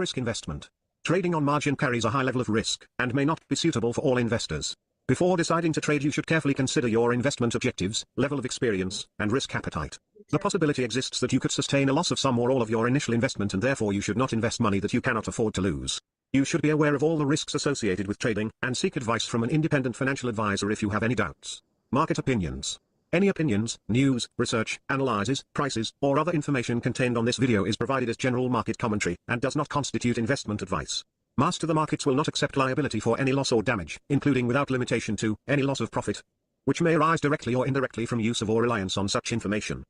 high-risk investment. Trading on margin carries a high level of risk and may not be suitable for all investors. Before deciding to trade, you should carefully consider your investment objectives, level of experience, and risk appetite. The possibility exists that you could sustain a loss of some or all of your initial investment, and therefore you should not invest money that you cannot afford to lose. You should be aware of all the risks associated with trading and seek advice from an independent financial advisor if you have any doubts. Market opinions. Any opinions, news, research, analyses, prices, or other information contained on this video is provided as general market commentary and does not constitute investment advice. Master the Markets will not accept liability for any loss or damage, including without limitation to any loss of profit, which may arise directly or indirectly from use of or reliance on such information.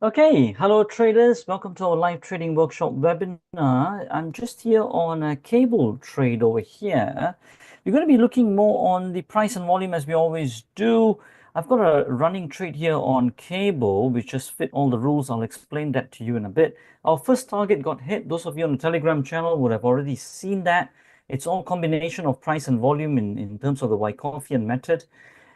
Okay, hello traders, welcome to our live trading workshop webinar. I'm just here on a cable trade over here. We're going to be looking more on the price and volume as we always do. I've got a running trade here on cable, which just fit all the rules. I'll explain that to you in a bit. Our first target got hit. Those of you on the Telegram channel would have already seen that. It's all combination of price and volume in terms of the Wyckofian method.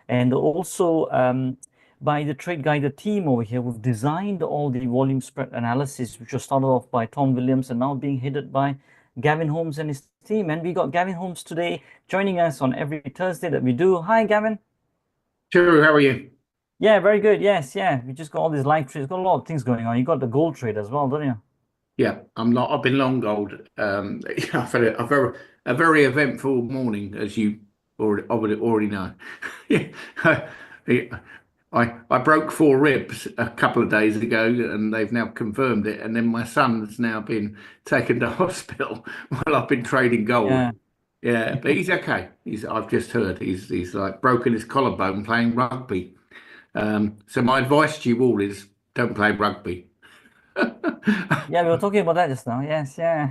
And also, by the Trade Guider team over here, we've designed all the volume spread analysis, which was started off by Tom Williams and now being headed by Gavin Holmes and his team. And we got Gavin Holmes today joining us on every Thursday that we do. Hi, Gavin. Sure, how are you? Yeah, very good. Yes, yeah. We just got all these live trades. Got a lot of things going on. You got the gold trade as well, don't you? Yeah, I've been long gold. I've had a very eventful morning, as you already know. I broke 4 ribs a couple of days ago, and they've now confirmed it. And then my son's now been taken to hospital while I've been trading gold. Yeah, but he's okay. I've just heard he's like broken his collarbone playing rugby. So my advice to you all is don't play rugby. Yeah, we were talking about that just now. Yes, yeah.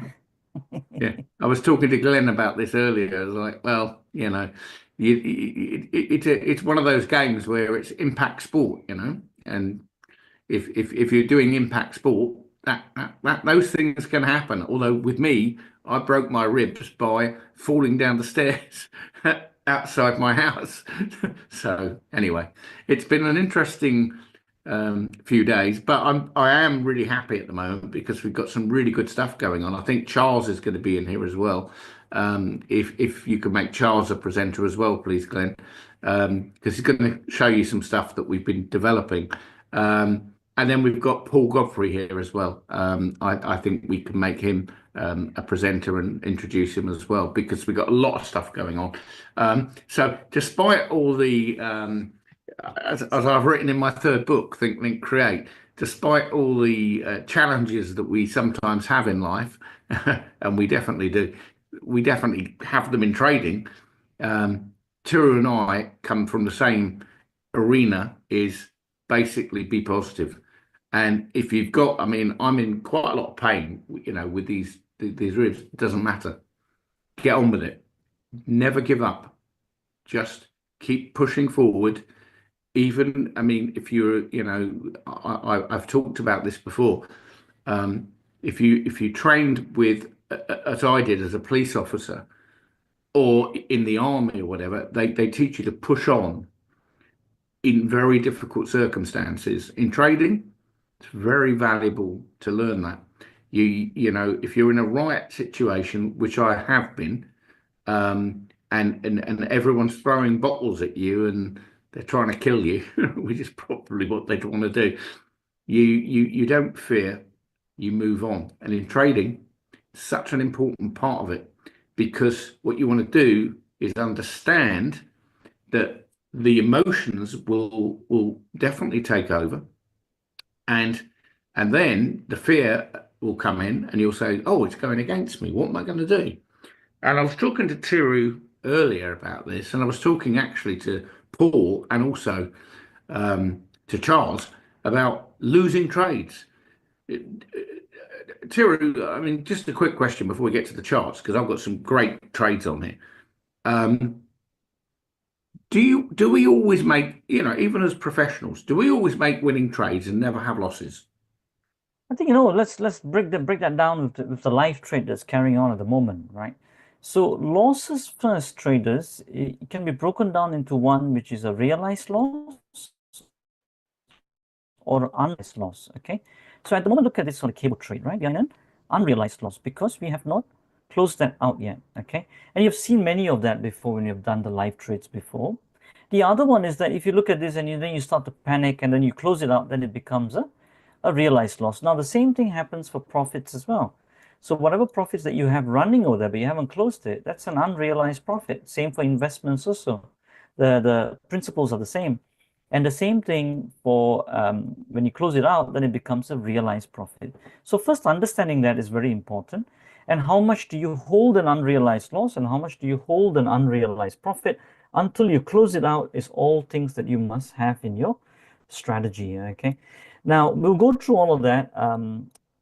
Yeah, I was talking to Glenn about this earlier. I was like, well, you know, it's one of those games where it's impact sport, you know, and if you're doing impact sport, that those things can happen. Although with me, I broke my ribs by falling down the stairs outside my house. So anyway, it's been an interesting few days, but I am really happy at the moment because we've got some really good stuff going on. I think Charles is going to be in here as well. If you could make Charles a presenter as well, please, Glenn, because he's going to show you some stuff that we've been developing. And then we've got Paul Godfrey here as well. I think we can make him a presenter and introduce him as well because we've got a lot of stuff going on. So despite all the as I've written in my 3rd book, Think, Link, Create, despite all the challenges that we sometimes have in life, and we definitely do, we definitely have them in trading. Turu and I come from the same arena, is basically be positive. And if you've got, I mean, I'm in quite a lot of pain, you know, with these ribs. It doesn't matter. Get on with it. Never give up. Just keep pushing forward. Even, I mean, if you're, you know, I've talked about this before. If you trained with, as I did as a police officer, or in the army or whatever, they teach you to push on in very difficult circumstances. In trading, it's very valuable to learn that. You know, if you're in a riot situation, which I have been, and everyone's throwing bottles at you and they're trying to kill you, which is probably what they'd want to do. You don't fear, you move on. And in trading, such an important part of it, because what you want to do is understand that the emotions will definitely take over, and then the fear will come in, and you'll say, "Oh, it's going against me. What am I going to do?" And I was talking to Tiru earlier about this, and I was talking actually to Paul and also to Charles about losing trades. Tiru, I mean, just a quick question before we get to the charts, because I've got some great trades on here. Do we always make, you know, even as professionals, do we always make winning trades and never have losses? I think, you know, let's break that down with the live trade that's carrying on at the moment, right? So losses first, traders, it can be broken down into one which is a realized loss or unrealized loss, okay? So at the moment, look at this on the cable trade, right? We are in an unrealized loss because we have not closed that out yet, okay? And you've seen many of that before when you've done the live trades before. The other one is that if you look at this and then you start to panic and then you close it out, then it becomes a realized loss. Now, the same thing happens for profits as well. So whatever profits that you have running over there, but you haven't closed it, that's an unrealized profit. Same for investments also. The principles are the same. And the same thing for when you close it out, then it becomes a realized profit. So first, understanding that is very important. And how much do you hold an unrealized loss and how much do you hold an unrealized profit until you close it out is all things that you must have in your strategy, okay? Now, we'll go through all of that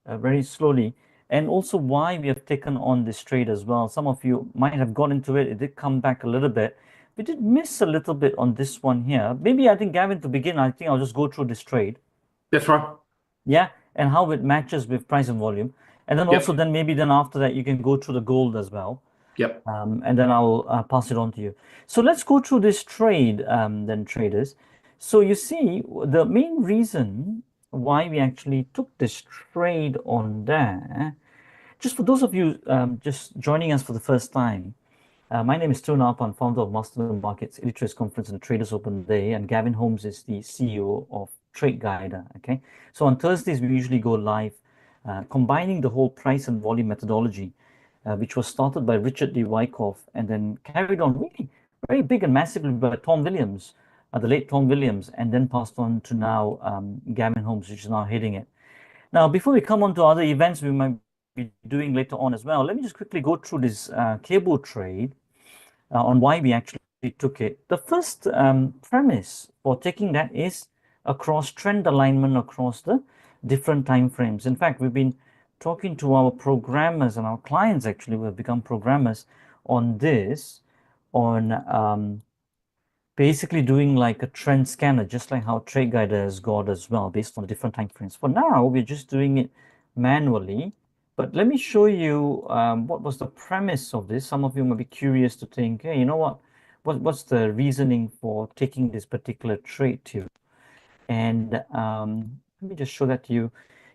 very slowly, and also why we have taken on this trade as well. Some of you might have got into it. It did come back a little bit. We did miss a little bit on this one here. Maybe I think, Gavin, to begin, I think I'll just go through this trade. That's right. Yeah, and how it matches with price and volume. And then also then maybe then after that, you can go through the gold as well. Yep. And then I'll pass it on to you. So let's go through this trade then, traders. So you see, the main reason why we actually took this trade on there, just for those of you just joining us for the first time, my name is Tun Arpan, founder of Master Markets Illiterates Conference and Traders Open Day, and Gavin Holmes is the CEO of Trade Guider. Okay, so on Thursdays we usually go live, combining the whole price and volume methodology, which was started by Richard D. Wyckoff and then carried on really very big and massively by Tom Williams, the late Tom Williams, and then passed on to now Gavin Holmes, which is now heading it. Now, before we come on to other events we might be doing later on as well, let me just quickly go through this cable trade on why we actually took it. The first premise for taking that is across trend alignment across the different time frames. In fact, we've been talking to our programmers and our clients actually who have become programmers on this, on basically doing like a trend scanner, just like how Trade Guider has got as well, based on the different time frames. For now, we're just doing it manually. But let me show you what was the premise of this. Some of you might be curious to think, hey, you know what? What's the reasoning for taking this particular trade to? And let me just show that to you.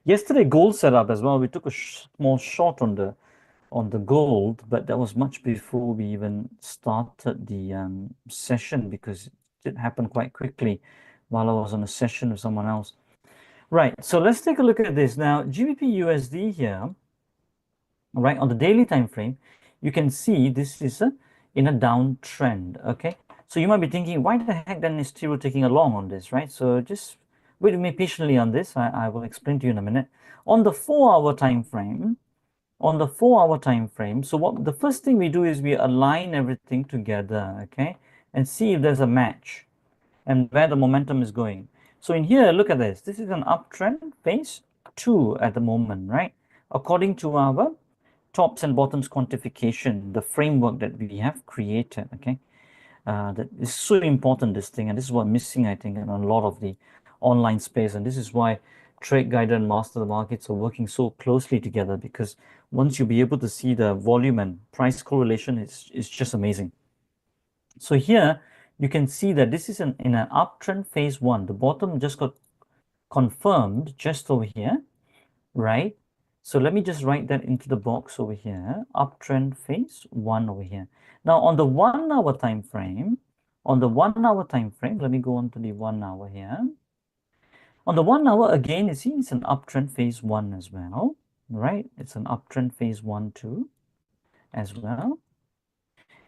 Yesterday, gold set up as well. We took a small short on the gold, but that was much before we even started the session because it did happen quite quickly while I was on a session with someone else. Right, so let's take a look at this. Now, GBPUSD here, right, on the daily time frame, you can see this is in a downtrend, okay? So you might be thinking, why the heck then is Tiro taking along on this, right? So just wait with me patiently on this. I will explain to you in a minute. On the 4-hour time frame, so what the first thing we do is we align everything together, okay? And see if there's a match and where the momentum is going. So in here, look at this. This is an uptrend phase 2 at the moment, right? According to our tops and bottoms quantification, the framework that we have created, okay? That is so important, this thing, and this is what missing, I think, in a lot of the online space, and this is why Trade Guider and Master the Markets are working so closely together, because once you'll be able to see the volume and price correlation, it's just amazing. So here, you can see that this is in an uptrend phase 1. The bottom just got confirmed just over here, right? So let me just write that into the box over here, uptrend phase 1 over here. Now on the 1-hour time frame, let me go on to the 1 hour here. On the 1 hour, again, you see it's an uptrend phase 1 as well, right? It's an uptrend phase 1 too, as well.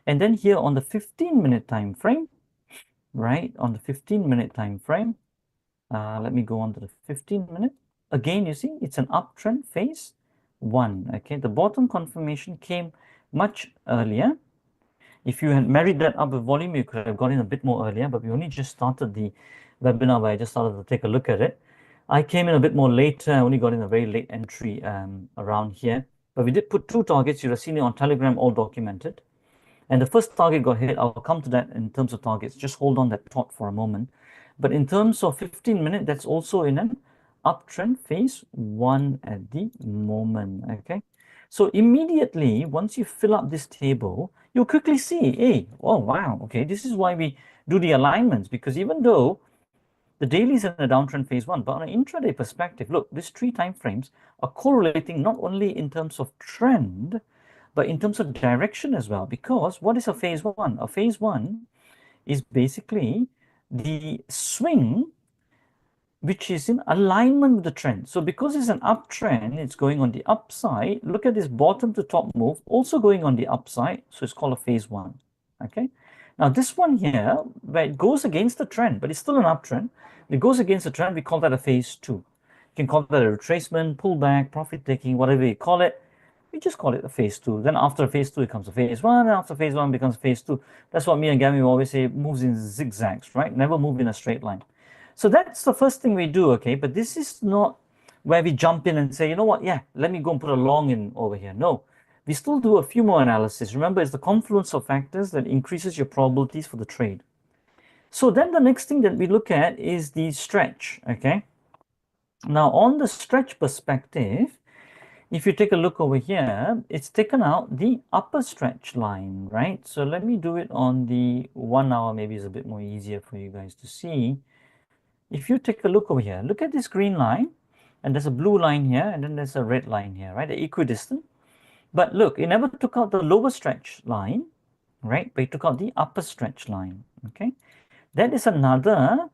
And then here on the 15-minute time frame, right? On the 15-minute time frame, let me go on to the 15-minute. Again, you see, it's an uptrend phase 1, okay? The bottom confirmation came much earlier. If you had married that up with volume, you could have got in a bit more earlier, but we only just started the webinar where I just started to take a look at it. I came in a bit more later. I only got in a very late entry around here, but we did put 2 targets. You've seen it on Telegram, all documented. And the first target got hit. I'll come to that in terms of targets. Just hold on that thought for a moment. But in terms of 15-minute, that's also in an uptrend phase 1 at the moment, okay? So immediately, once you fill up this table, you'll quickly see, hey, oh, wow, okay, this is why we do the alignments, because even though the daily is in a downtrend phase one, but on an intraday perspective, look, these 3 time frames are correlating not only in terms of trend, but in terms of direction as well. Because what is a phase one? A phase one is basically the swing which is in alignment with the trend. So because it's an uptrend, it's going on the upside. Look at this bottom to top move, also going on the upside. So it's called a phase one. Okay. Now this one here, where it goes against the trend, but it's still an uptrend. It goes against the trend, we call that a phase two. You can call that a retracement, pullback, profit taking, whatever you call it. We just call it a phase two. Then after phase two, it comes a phase one. And after phase one becomes phase two. That's what me and Gary always say, moves in zigzags, right? Never move in a straight line. So that's the first thing we do, okay? But this is not where we jump in and say, you know what, yeah, let me go and put a long in over here. No, we still do a few more analysis. Remember, it's the confluence of factors that increases your probabilities for the trade. So then the next thing that we look at is the stretch, okay? Now, on the stretch perspective, if you take a look over here, it's taken out the upper stretch line, right? So let me do it on the 1 hour, maybe it's a bit more easier for you guys to see. If you take a look over here, look at this green line, and there's a blue line here, and then there's a red line here, right? They're equidistant. But look, it never took out the lower stretch line, right? But it took out the upper stretch line, okay? That is another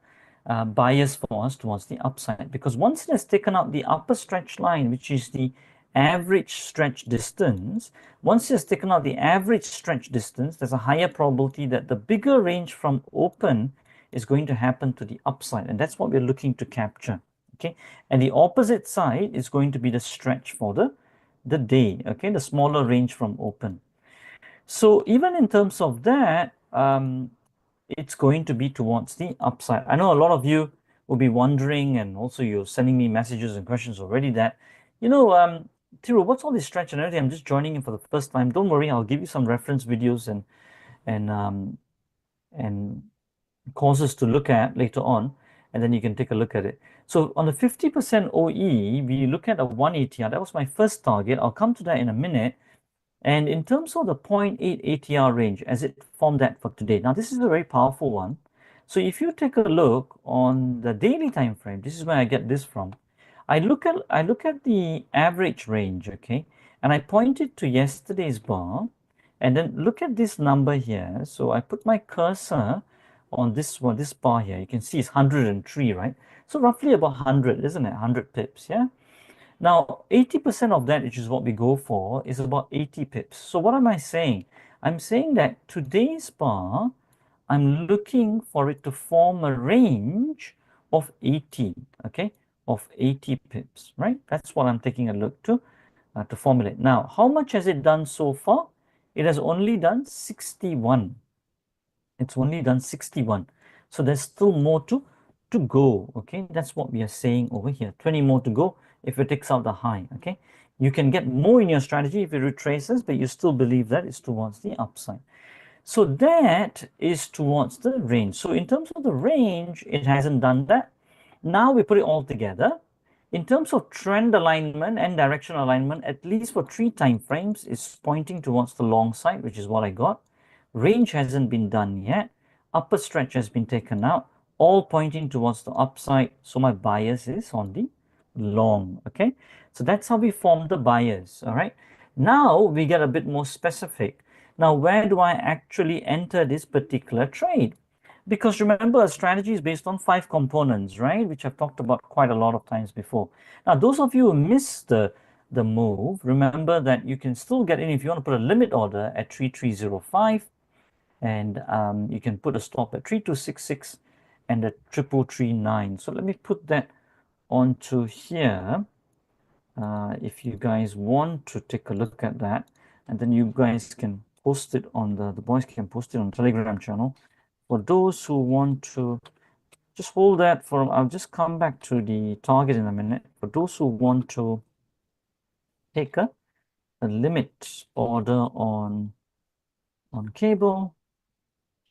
bias for us towards the upside, because once it has taken out the upper stretch line, which is the average stretch distance, once it has taken out the average stretch distance, there's a higher probability that the bigger range from open is going to happen to the upside, and that's what we're looking to capture, okay? And the opposite side is going to be the stretch for the day, okay? The smaller range from open. So even in terms of that, it's going to be towards the upside. I know a lot of you will be wondering, and also you're sending me messages and questions already that, you know, Thiru, what's all this stretch and everything? I'm just joining in for the first time. Don't worry, I'll give you some reference videos and courses to look at later on, and then you can take a look at it. So on the 50% OE, we look at a 1 ATR. That was my first target. I'll come to that in a minute. And in terms of the 0.8 ATR range, as it formed that for today, now this is a very powerful one. So if you take a look on the daily time frame, this is where I get this from. I look at the average range, okay, and I point it to yesterday's bar, and then look at this number here. So I put my cursor on this one, this bar here. You can see it's 103, right? So roughly about 100, isn't it? 100 pips, yeah. Now, 80% of that, which is what we go for, is about 80 pips. So what am I saying? I'm saying that today's bar, I'm looking for it to form a range of 80, okay? Of 80 pips, right? That's what I'm taking a look to formulate. Now, how much has it done so far? It has only done 61. It's only done 61. So there's still more to go, okay? That's what we are saying over here. 20 more to go if it takes out the high, okay? You can get more in your strategy if it retraces, but you still believe that it's towards the upside. So that is towards the range. So in terms of the range, it hasn't done that. Now we put it all together. In terms of trend alignment and direction alignment, at least for 3 time frames, it's pointing towards the long side, which is what I got. Range hasn't been done yet. Upper stretch has been taken out, all pointing towards the upside. So my bias is on the long, okay? So that's how we form the bias, all right? Now we get a bit more specific. Now, where do I actually enter this particular trade? Because remember, a strategy is based on 5 components, right? Which I've talked about quite a lot of times before. Now, those of you who missed the move, remember that you can still get in if you want to put a limit order at 3305, and you can put a stop at 3266 and at 3339. So let me put that onto here. If you guys want to take a look at that, and then you guys can post it on the boys can post it on the Telegram channel. For those who want to just hold that for, I'll just come back to the target in a minute. For those who want to take a limit order on cable,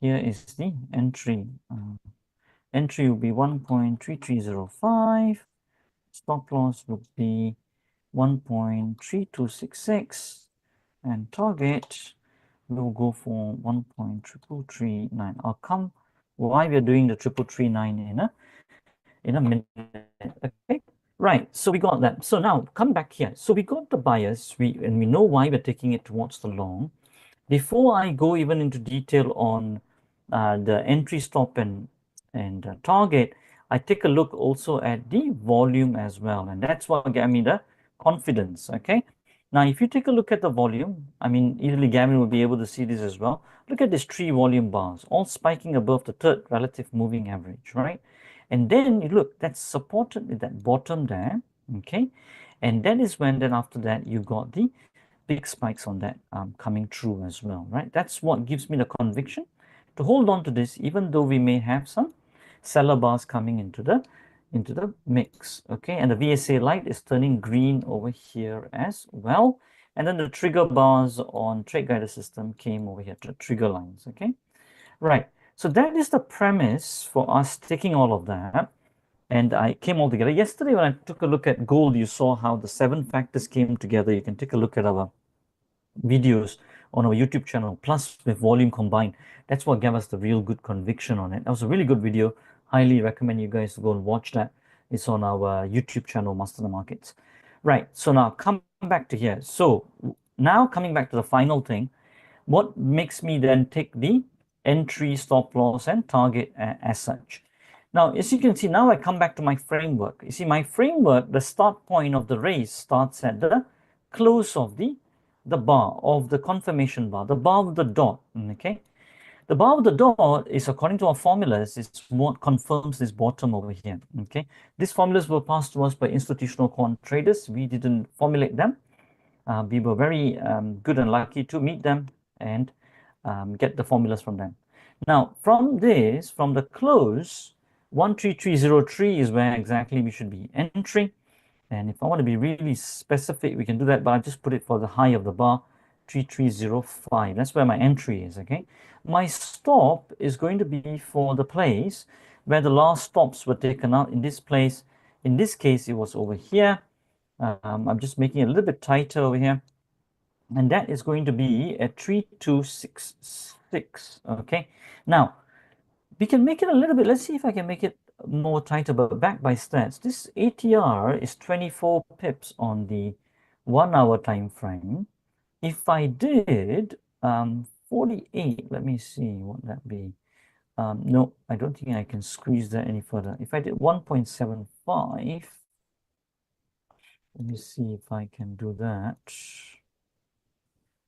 here is the entry. Entry will be 1.3305. Stop loss will be 1.3266, and target we'll go for 1.3339. I'll come why we're doing the 3339 in a minute. Okay, right. So we got that. So now come back here. So we got the bias. We know why we're taking it towards the long. Before I go even into detail on the entry, stop, and target, I take a look also at the volume as well, and that's what gave me the confidence. Okay. Now, if you take a look at the volume, I mean, easily Gavin will be able to see this as well. Look at these 3 volume bars, all spiking above the third relative moving average, right? And then you look, that's supported with that bottom there, okay? And that is when then after that you got the big spikes on that coming through as well, right? That's what gives me the conviction to hold on to this, even though we may have some seller bars coming into the mix, okay? And the VSA light is turning green over here as well. And then the trigger bars on trade guided system came over here to the trigger lines, okay? Right. So that is the premise for us taking all of that. And I came all together. Yesterday, when I took a look at gold, you saw how the 7 factors came together. You can take a look at our videos on our YouTube channel, plus with volume combined. That's what gave us the real good conviction on it. That was a really good video. Highly recommend you guys to go and watch that. It's on our YouTube channel, Master the Markets. Right. So now come back to here. So now coming back to the final thing, what makes me then take the entry, stop loss, and target as such. Now, as you can see, now I come back to my framework. You see, my framework, the start point of the race starts at the close of the bar, of the confirmation bar, the bar with the dot, okay? The bar with the dot is, according to our formulas, is what confirms this bottom over here, okay? These formulas were passed to us by institutional quant traders. We didn't formulate them. We were very good and lucky to meet them and get the formulas from them. Now, from this, from the close, 13303 is where exactly we should be entering. And if I want to be really specific, we can do that, but I just put it for the high of the bar, 3305. That's where my entry is, okay? My stop is going to be for the place where the last stops were taken out in this place. In this case, it was over here. I'm just making it a little bit tighter over here. And that is going to be at 3266, okay? Now, we can make it a little bit, let's see if I can make it more tighter, but back by stats. This ATR is 24 pips on the 1 hour time frame. If I did 48, let me see what that be. No, I don't think I can squeeze that any further. If I did 1.75, let me see if I can do that.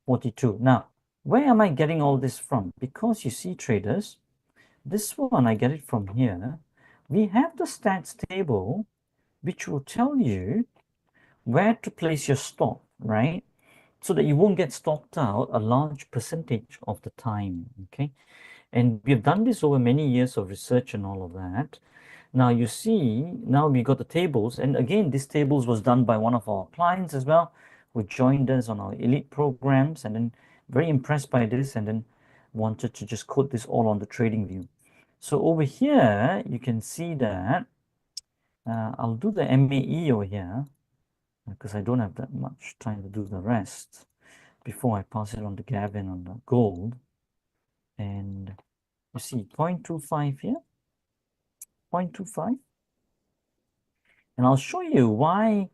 42. Now, where am I getting all this from? Because you see, traders, this one, I get it from here. We have the stats table, which will tell you where to place your stop, right? So that you won't get stopped out a large percentage of the time, okay? And we've done this over many years of research and all of that. Now you see, now we got the tables. And again, this tables was done by one of our clients as well, who joined us on our elite programs, and then very impressed by this, and then wanted to just quote this all on the trading view. So over here, you can see that I'll do the MAE over here because I don't have that much time to do the rest before I pass it on to Gavin on the gold. And you see 0.25 here, 0.25. And I'll show you why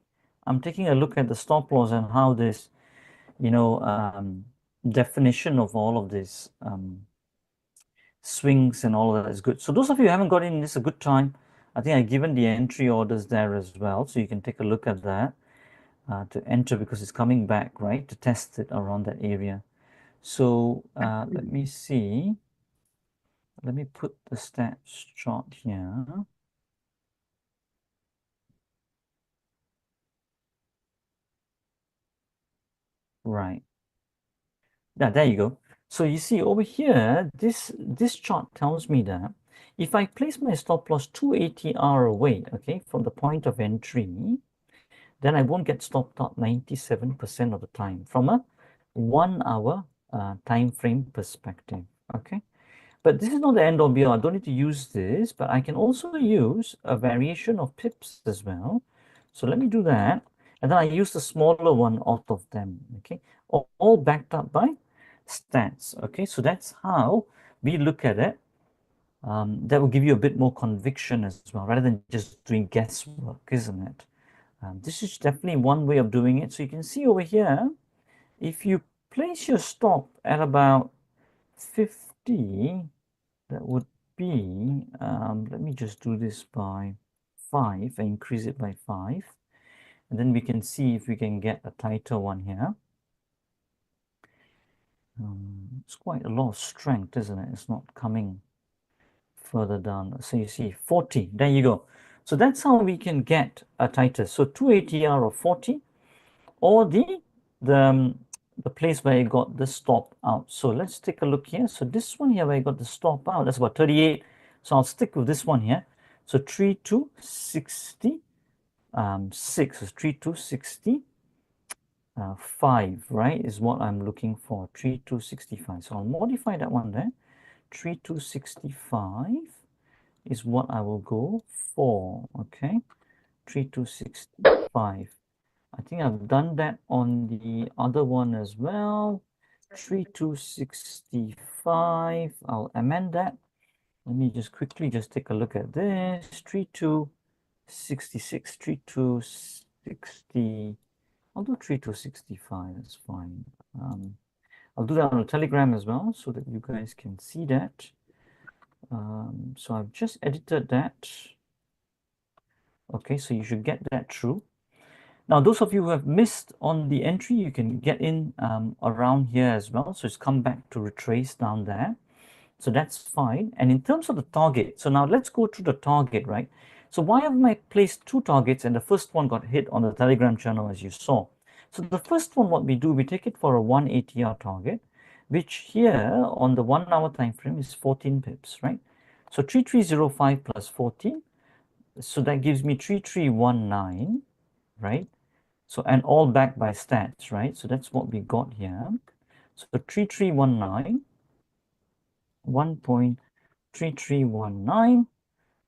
I'm taking a look at the stop loss and how this, definition of all of this swings and all of that is good. So those of you who haven't got in, this is a good time. I think I've given the entry orders there as well. So you can take a look at that to enter, because it's coming back, right, to test it around that area. So let me see. Let me put the stats chart here. Right. Yeah, there you go. So you see over here, this chart tells me that if I place my stop loss 2 ATR away, okay, from the point of entry, then I won't get stopped out 97% of the time from a 1 hour time frame perspective, okay? But this is not the end all be all. I don't need to use this, but I can also use a variation of pips as well. So let me do that. And then I use the smaller one out of them, okay? All backed up by stats, okay? So that's how we look at it. That will give you a bit more conviction as well, rather than just doing guesswork, isn't it? This is definitely one way of doing it. So you can see over here, if you place your stop at about 50, that would be, let me just do this by 5 and increase it by 5. And then we can see if we can get a tighter one here. It's quite a lot of strength, isn't it? It's not coming further down. So you see 40, there you go. So that's how we can get a tighter. So 2 ATR of 40, or the place where I got the stop out. So let's take a look here. So this one here where I got the stop out, that's about 38. So I'll stick with this one here. So 3260, 6 is 3260. 5, right, is what I'm looking for, 3265. So I'll modify that one there. 3265 is what I will go for, okay? 3265. I think I've done that on the other one as well. 3265. I'll amend that. Let me just quickly just take a look at this. 3266, 3260. I'll do 3265, that's fine. I'll do that on a Telegram as well so that you guys can see that. So I've just edited that. Okay, so you should get that through. Now, those of you who have missed on the entry, you can get in around here as well. So it's come back to retrace down there. So that's fine. And in terms of the target, so now let's go through the target, right? So why have I placed 2 targets and the first one got hit on the Telegram channel as you saw? So the first one, what we do, we take it for a 1 ATR target, which here on the 1 hour time frame is 14 pips, right? So 3305 plus 14, so that gives me 3319, right? So, and all backed by stats, right? So that's what we got here. So 3319, 1.3319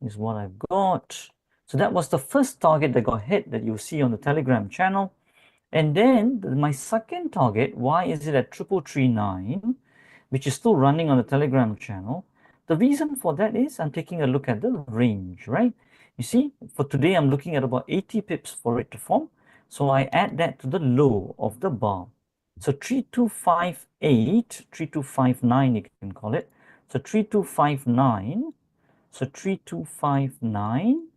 is what I've got. So that was the first target that got hit that you see on the Telegram channel. And then my second target, why is it at 3339, which is still running on the Telegram channel? The reason for that is I'm taking a look at the range, right? You see, for today, I'm looking at about 80 pips for it to form. So I add that to the low of the bar. So 3258, 3259, you can call it. So 3259, so 3259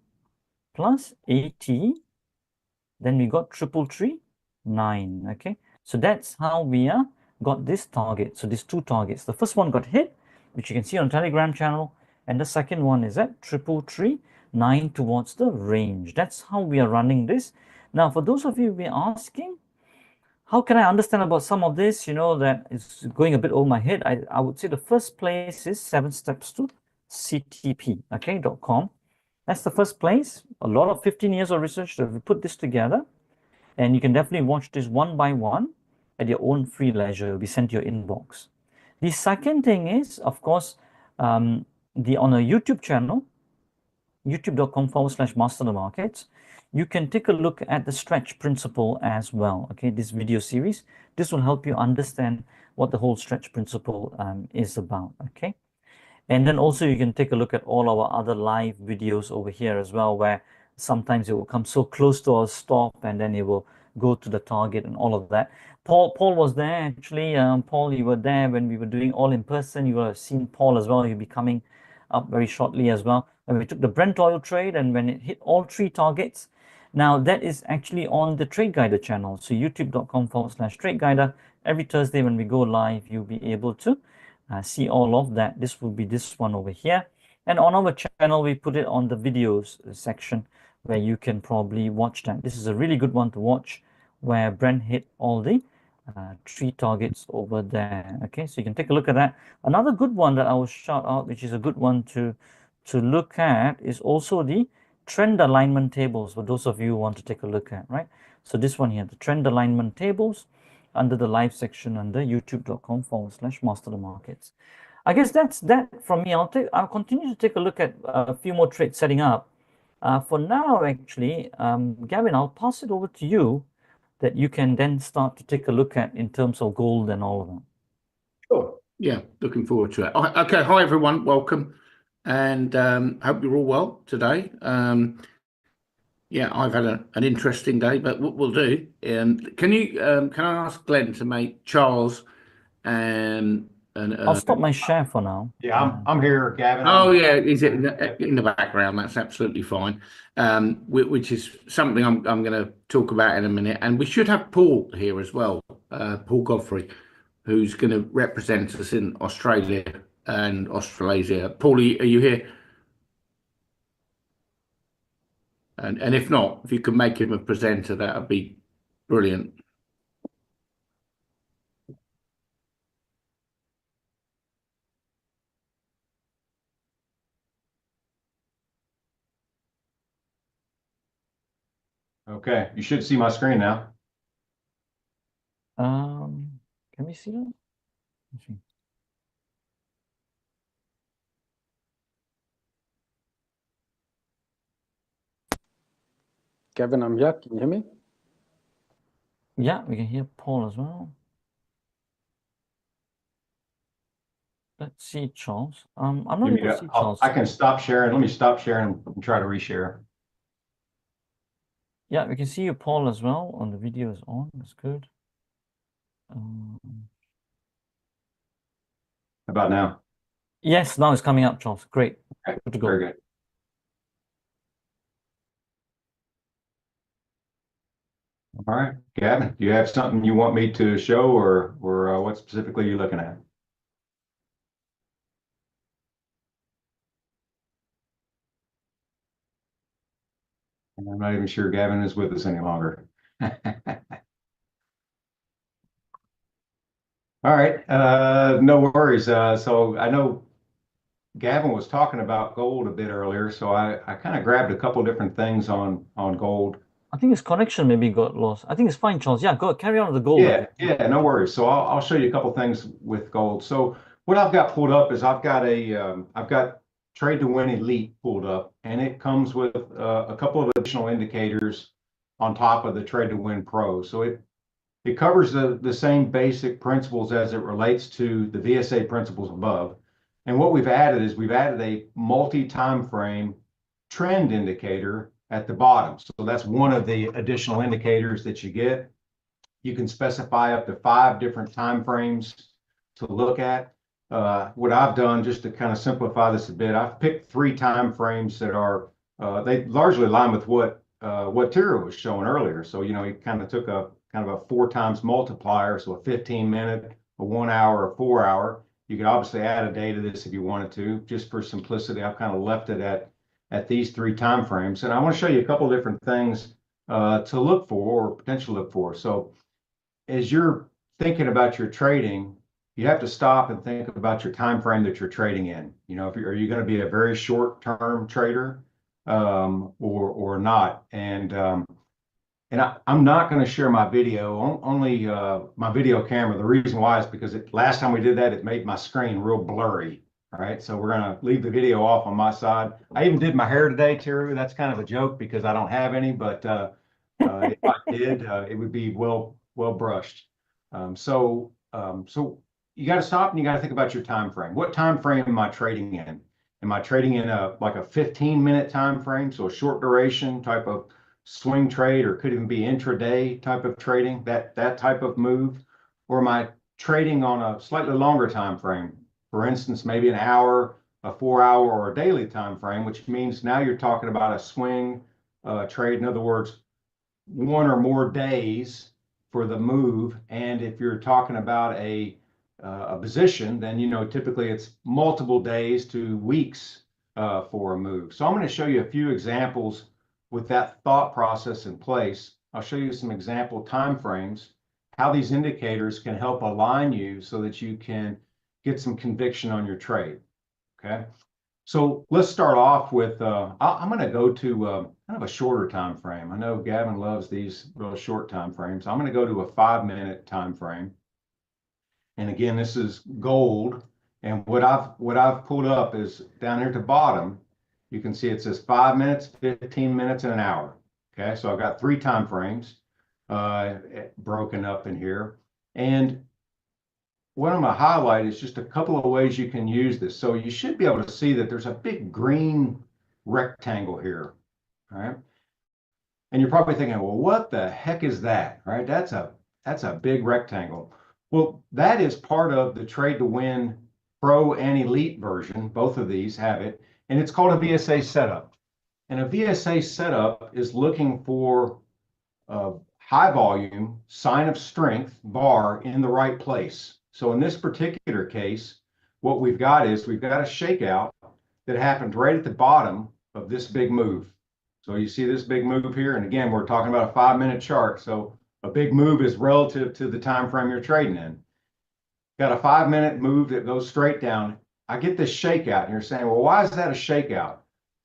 plus 80, then we got 3339, okay? So that's how we got this target. So these 2 targets. The first one got hit, which you can see on Telegram channel, and the second one is at 3339 towards the range. That's how we are running this. Now, for those of you who are asking, how can I understand about some of this? You know, that is going a bit over my head. I would say the first place is 7 steps to CTP, okay, .com. That's the first place. A lot of 15 years of research that we put this together. And you can definitely watch this one by one at your own free leisure. It will be sent to your inbox. The second thing is, of course, on a YouTube channel, youtube.com/master the markets, you can take a look at the stretch principle as well. Okay, this video series, this will help you understand what the whole stretch principle is about. Okay, and then also you can take a look at all our other live videos over here as well, where sometimes it will come so close to our stop and then it will go to the target and all of that. Paul was there actually. Paul, you were there when we were doing all in person. You will have seen Paul as well. He'll be coming up very shortly as well. When we took the Brent oil trade and when it hit all 3 targets. Now that is actually on the Trade Guider channel. So youtube.com/Trade Guider. Every Thursday when we go live, you'll be able to see all of that. This will be this one over here. And on our channel, we put it on the videos section where you can probably watch that. This is a really good one to watch, where Brent hit all the 3 targets over there. Okay, so you can take a look at that. Another good one that I will shout out, which is a good one to look at, is also the trend alignment tables, for those of you who want to take a look at, right? So this one here, the trend alignment tables, under the live section under youtube.com/master the markets. I guess that's that from me. I'll continue to take a look at a few more trades setting up. For now, actually, Gavin, I'll pass it over to you that you can then start to take a look at in terms of gold and all of that. Sure. Yeah, looking forward to it. Okay, hi everyone, welcome, and hope you're all well today. Yeah, I've had an interesting day, but what we'll do, can I ask Glenn to make Charles and I'll stop my share for now. Yeah, I'm here, Gavin. oh yeah, is it in the background? That's absolutely fine. Which is something I'm going to talk about in a minute, and we should have Paul here as well, Paul Godfrey, who's going to represent us in Australia and Australasia. Paulie, are you here? And if not, if you could make him a presenter, that would be brilliant. Okay, you should see my screen now. Can we see that? Let's see. Kevin, I'm here. Can you hear me? Yeah, we can hear Paul as well. Let's see, Charles. I'm not able to see Charles. I can stop sharing. Let me stop sharing and try to reshare. Yeah, we can see you, Paul, as well. On the video is on. That's good. How about now? Yes, now it's coming up, Charles. Great. Okay, Good to go. very good. All right, Gavin, do you have something you want me to show, or what specifically are you looking at? I'm not even sure Gavin is with us any longer. All right, no worries. So I know Gavin was talking about gold a bit earlier, so I kind of grabbed a couple different things on gold. I think his connection maybe got lost. I think it's fine, Charles. Yeah, go carry on with the gold. Yeah, no worries. So I'll show you a couple things with gold. So what I've got pulled up is I've got Trade to Win Elite pulled up, and it comes with a couple of additional indicators on top of the Trade to Win Pro. So it covers the same basic principles as it relates to the VSA principles above. And what we've added is we've added a multi-time frame trend indicator at the bottom. So that's one of the additional indicators that you get. You can specify up to 5 different time frames to look at. What I've done, just to kind of simplify this a bit, I've picked 3 time frames that are they largely align with what Tira was showing earlier. So he kind of took a 4 times multiplier, so a 15-minute, a 1 hour, a 4 hour. You could obviously add a day to this if you wanted to. Just for simplicity, I've kind of left it at these 3 time frames. And I want to show you a couple of different things to look for or potentially look for. So as you're thinking about your trading, you have to stop and think about your time frame that you're trading in. Are you going to be a very short-term trader or not? And I'm not going to share my video, only my video camera. The reason why is because last time we did that, it made my screen real blurry. All right, so we're going to leave the video off on my side. I even did my hair today, Tiru. That's kind of a joke because I don't have any, but if I did, it would be well brushed. So you got to stop and you got to think about your time frame. What time frame am I trading in? Am I trading in like a 15-minute time frame, so a short duration type of swing trade, or could even be intraday type of trading, that type of move? Or am I trading on a slightly longer time frame? For instance, maybe an hour, a 4-hour, or a daily time frame, which means now you're talking about a swing trade. In other words, 1 or more days for the move. And if you're talking about a position, then typically it's multiple days to weeks for a move. So I'm going to show you a few examples with that thought process in place. I'll show you some example time frames, how these indicators can help align you so that you can get some conviction on your trade. Okay, so let's start off with I'm going to go to kind of a shorter time frame. I know Gavin loves these real short time frames. I'm going to go to a 5-minute time frame. And again, this is gold. And what I've pulled up is down here at the bottom. You can see it says 5 minutes, 15 minutes, and an hour. Okay, so I've got 3 time frames. broken up in here. And what I'm going to highlight is just a couple of ways you can use this. So you should be able to see that there's a big green rectangle here, all right? And you're probably thinking, well, what the heck is that, right? That's a big rectangle. Well, that is part of the Trade to Win Pro and Elite version. Both of these have it, and it's called a VSA setup. And a VSA setup is looking for a high volume, sign of strength bar in the right place. So in this particular case, what we've got is we've got a shakeout that happened right at the bottom of this big move. So you see this big move here, and again, we're talking about a 5-minute chart. So a big move is relative to the time frame you're trading in. Got a 5-minute move that goes straight down. I get this shakeout, and you're saying, well, why is that a shakeout?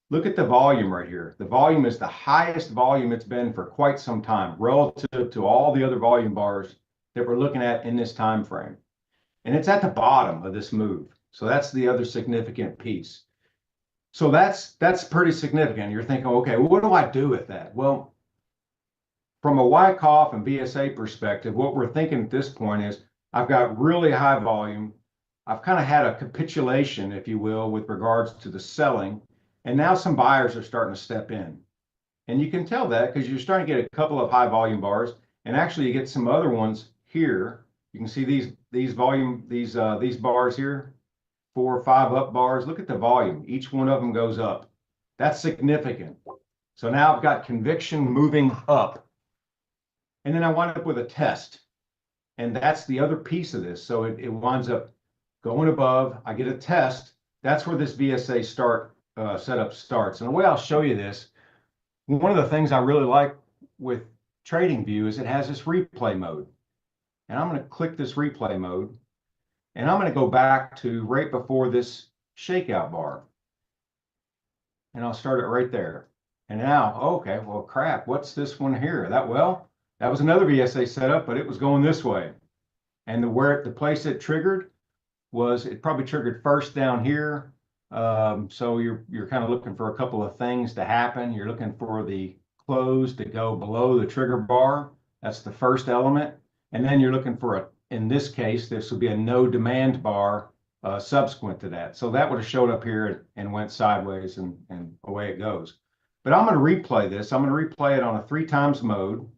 Look at the volume right here. The volume is the highest volume it's been for quite some time relative to all the other volume bars that we're looking at in this time frame. And it's at the bottom of this move. So that's the other significant piece. So that's pretty significant. You're thinking, okay, well, what do I do with that? Well, from a Wyckoff and VSA perspective, what we're thinking at this point is I've got really high volume. I've kind of had a capitulation, if you will, with regards to the selling. And now some buyers are starting to step in. And you can tell that because you're starting to get a couple of high volume bars. And actually you get some other ones here. You can see these bars here, 4 or 5 up bars. Look at the volume. Each one of them goes up. That's significant. So now I've got conviction moving up. And then I wind up with a test. And that's the other piece of this. So it winds up going above. I get a test. That's where this VSA setup starts. And the way I'll show you this, one of the things I really like with TradingView is it has this replay mode. And I'm going to click this replay mode. And I'm going to go back to right before this shakeout bar. And I'll start it right there. And now, okay, well, crap, what's this one here? That was another VSA setup, but it was going this way. And the place it triggered was, it probably triggered first down here. So you're kind of looking for a couple of things to happen. You're looking for the close to go below the trigger bar. That's the first element. And then you're looking for in this case, this would be a no demand bar subsequent to that. So that would have showed up here and went sideways and away it goes. But I'm going to replay this. I'm going to replay it on a 3x mode.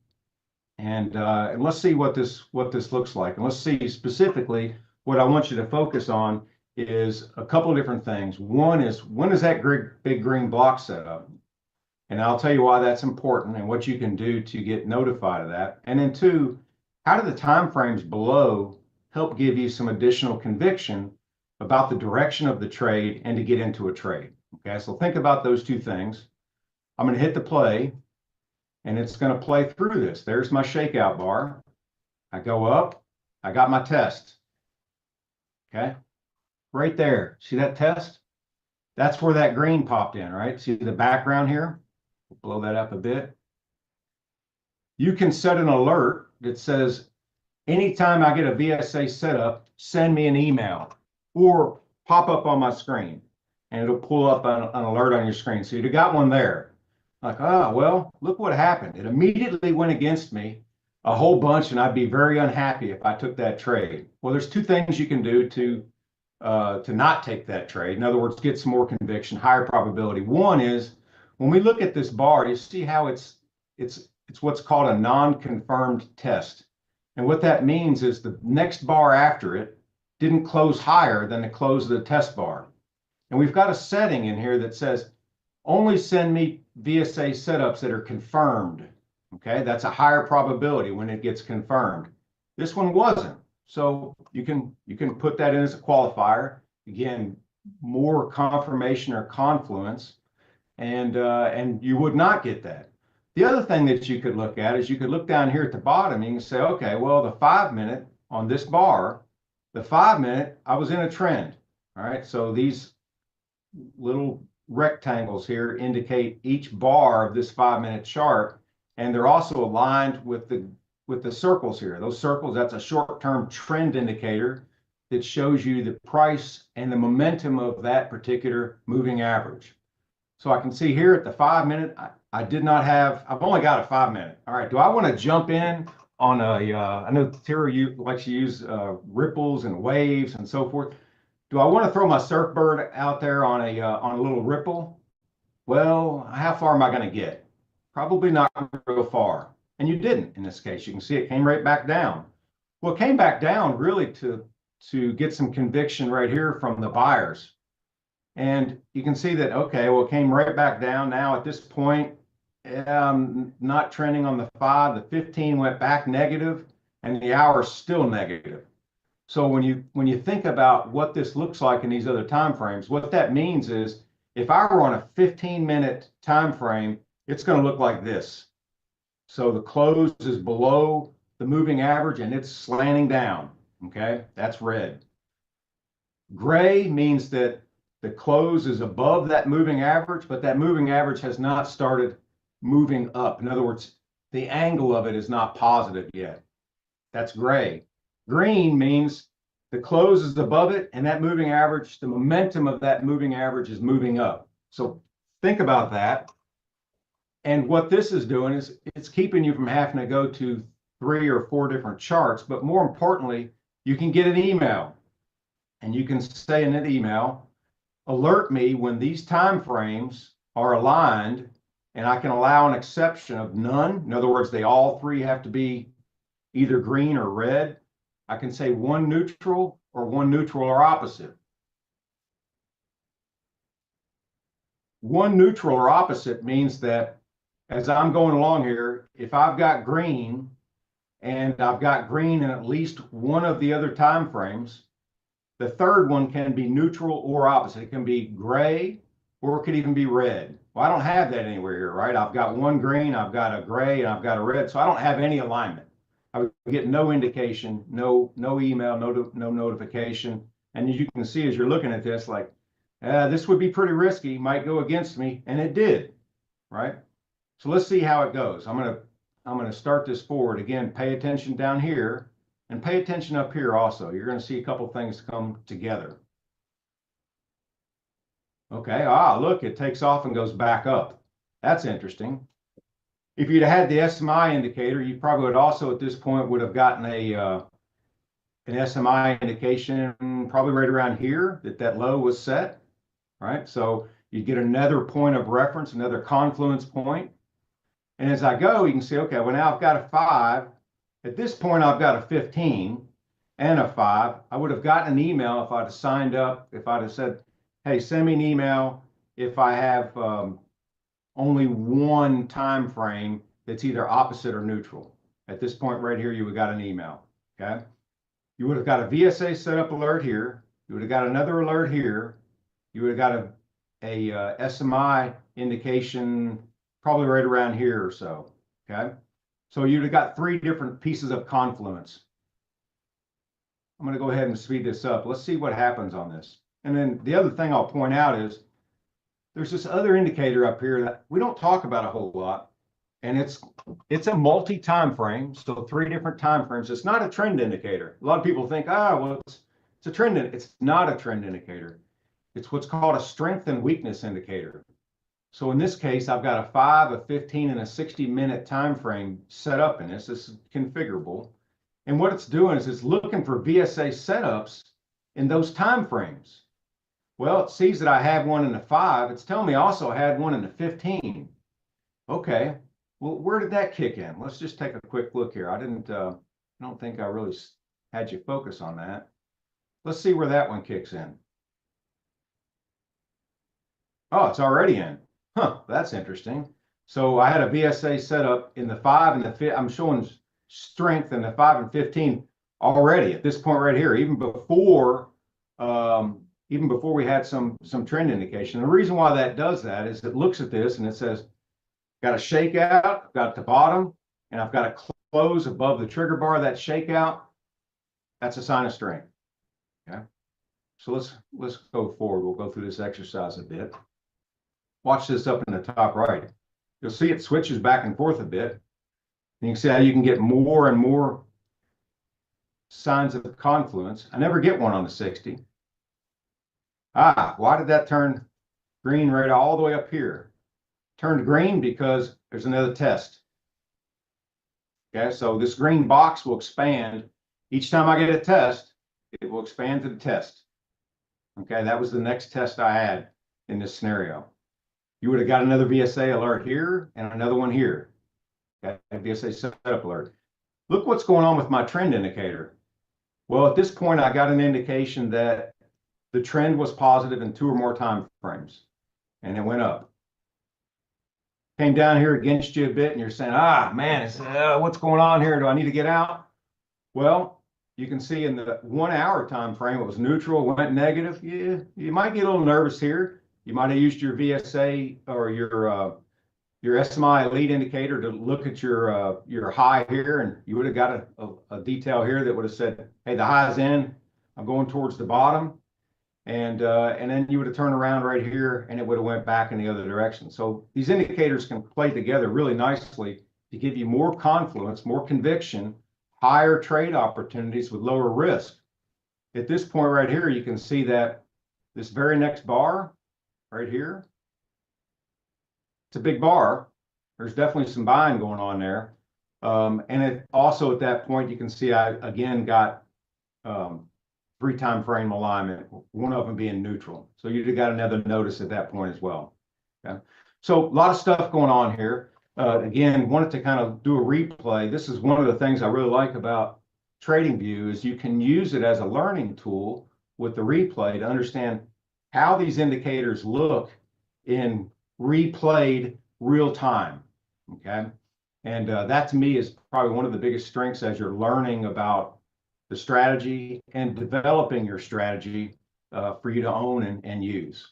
And let's see what this looks like. And let's see specifically what I want you to focus on is a couple of different things. One is, when is that big green block set up? And I'll tell you why that's important and what you can do to get notified of that. And then 2, how do the time frames below help give you some additional conviction about the direction of the trade and to get into a trade? Okay, so think about those 2 things. I'm going to hit the play, and it's going to play through this. There's my shakeout bar. I go up. I got my test. Okay, right there. See that test? That's where that green popped in, right? See the background here? Blow that up a bit. You can set an alert that says, anytime I get a VSA setup, send me an email or pop up on my screen, and it'll pull up an alert on your screen. So you got one there. Like, oh, well, look what happened. It immediately went against me a whole bunch, and I'd be very unhappy if I took that trade. Well, there's 2 things you can do to not take that trade. In other words, get some more conviction, higher probability. One is, when we look at this bar, you see how it's what's called a non-confirmed test. And what that means is the next bar after it didn't close higher than the close of the test bar. And we've got a setting in here that says, only send me VSA setups that are confirmed. Okay, that's a higher probability when it gets confirmed. This one wasn't. So you can put that in as a qualifier. Again, more confirmation or confluence, and you would not get that. The other thing that you could look at is you could look down here at the bottom and you can say, okay, well, the 5-minute on this bar, the 5-minute, I was in a trend. All right, so these little rectangles here indicate each bar of this 5-minute chart, and they're also aligned with the circles here. Those circles, that's a short-term trend indicator that shows you the price and the momentum of that particular moving average. So I can see here at the 5-minute, I did not have, I've only got a 5 minute. All right, do I want to jump in on a, I know Tara likes to use ripples and waves and so forth. Do I want to throw my surfboard out there on a little ripple? Well, how far am I going to get? Probably not real far. And you didn't in this case. You can see it came right back down. Well, it came back down really to get some conviction right here from the buyers. And you can see that, okay, well, it came right back down. Now at this point, not trending on the 5. The 15 went back negative, and the hour is still negative. So when you think about what this looks like in these other time frames, what that means is if I were on a 15-minute time frame, it's going to look like this. So the close is below the moving average and it's slanting down. Okay, that's red. Gray means that the close is above that moving average, but that moving average has not started moving up. In other words, the angle of it is not positive yet. That's gray. Green means the close is above it, and that moving average, the momentum of that moving average is moving up. So think about that. And what this is doing is it's keeping you from having to go to 3 or 4 different charts, but more importantly, you can get an email, and you can say in that email, alert me when these time frames are aligned, and I can allow an exception of none. In other words, they all 3 have to be either green or red. I can say one neutral or opposite. One neutral or opposite means that as I'm going along here, if I've got green and I've got green in at least one of the other time frames, the third one can be neutral or opposite. It can be gray or it could even be red. Well, I don't have that anywhere here, right? I've got one green, I've got a gray, and I've got a red, so I don't have any alignment. I would get no indication, no email, no notification. And as you can see, as you're looking at this, like, this would be pretty risky, might go against me, and it did, right? So let's see how it goes. I'm gonna start this forward. Again, pay attention down here and pay attention up here also. You're gonna see a couple things come together. Okay, look, it takes off and goes back up. That's interesting. If you'd had the SMI indicator, you probably would also at this point would have gotten an SMI indication probably right around here that low was set, right? So you get another point of reference, another confluence point. And as I go, you can see, okay, well, now I've got a 5. At this point, I've got a 15 and a 5. I would have gotten an email if I'd have signed up, if I'd have said, hey, send me an email if I have only one time frame that's either opposite or neutral. At this point right here, you would have got an email, okay? You would have got a VSA setup alert here. You would have got another alert here. You would have got a SMI indication probably right around here or so, okay? So you'd have got 3 different pieces of confluence. I'm going to go ahead and speed this up. Let's see what happens on this. And then the other thing I'll point out is there's this other indicator up here that we don't talk about a whole lot, and it's a multi-time frame, so 3 different time frames. It's not a trend indicator. A lot of people think, well, it's a trend. It's not a trend indicator. It's what's called a strength and weakness indicator. So in this case, I've got a 5, a 15, and a 60-minute time frame set up in this. This is configurable. And what it's doing is it's looking for VSA setups in those time frames. Well, it sees that I have one in the 5. It's telling me also I had one in the 15. Okay, well, where did that kick in? Let's just take a quick look here. I don't think I really had you focus on that. Let's see where that one kicks in. Oh, it's already in. Huh, that's interesting. So I had a VSA set up in the 5 and the 5. I'm showing strength in the 5 and 15 already at this point right here, even before we had some trend indication. The reason why that does that is it looks at this and it says, got a shakeout, I've got the bottom, and I've got a close above the trigger bar. That shakeout, that's a sign of strength. Okay, so let's go forward. We'll go through this exercise a bit. Watch this up in the top right. You'll see it switches back and forth a bit. And you can see how you can get more and more signs of confluence. I never get one on the 60. Why did that turn green right all the way up here? turned green because there's another test. Okay, so this green box will expand. Each time I get a test, it will expand to the test. Okay, that was the next test I had in this scenario. You would have got another VSA alert here and another one here. Okay, VSA setup alert. Look what's going on with my trend indicator. Well, at this point, I got an indication that the trend was positive in 2 or more time frames, and it went up. Came down here against you a bit, and you're saying, ah, man, what's going on here? Do I need to get out? Well, you can see in the 1 hour time frame, it was neutral, went negative. Yeah, you might get a little nervous here. You might have used your VSA or your SMI lead indicator to look at your high here, and you would have got a detail here that would have said, hey, the high's in, I'm going towards the bottom. And then you would have turned around right here and it would have went back in the other direction. So these indicators can play together really nicely to give you more confluence, more conviction, higher trade opportunities with lower risk. At this point right here, you can see that this very next bar right here, it's a big bar. There's definitely some buying going on there. And it also at that point, you can see I again got 3 time frame alignment, one of them being neutral. So you'd have got another notice at that point as well. Okay. So a lot of stuff going on here. Again, wanted to kind of do a replay. This is one of the things I really like about TradingView is you can use it as a learning tool with the replay to understand how these indicators look in replayed real time. Okay. And that to me is probably one of the biggest strengths as you're learning about the strategy and developing your strategy for you to own and use.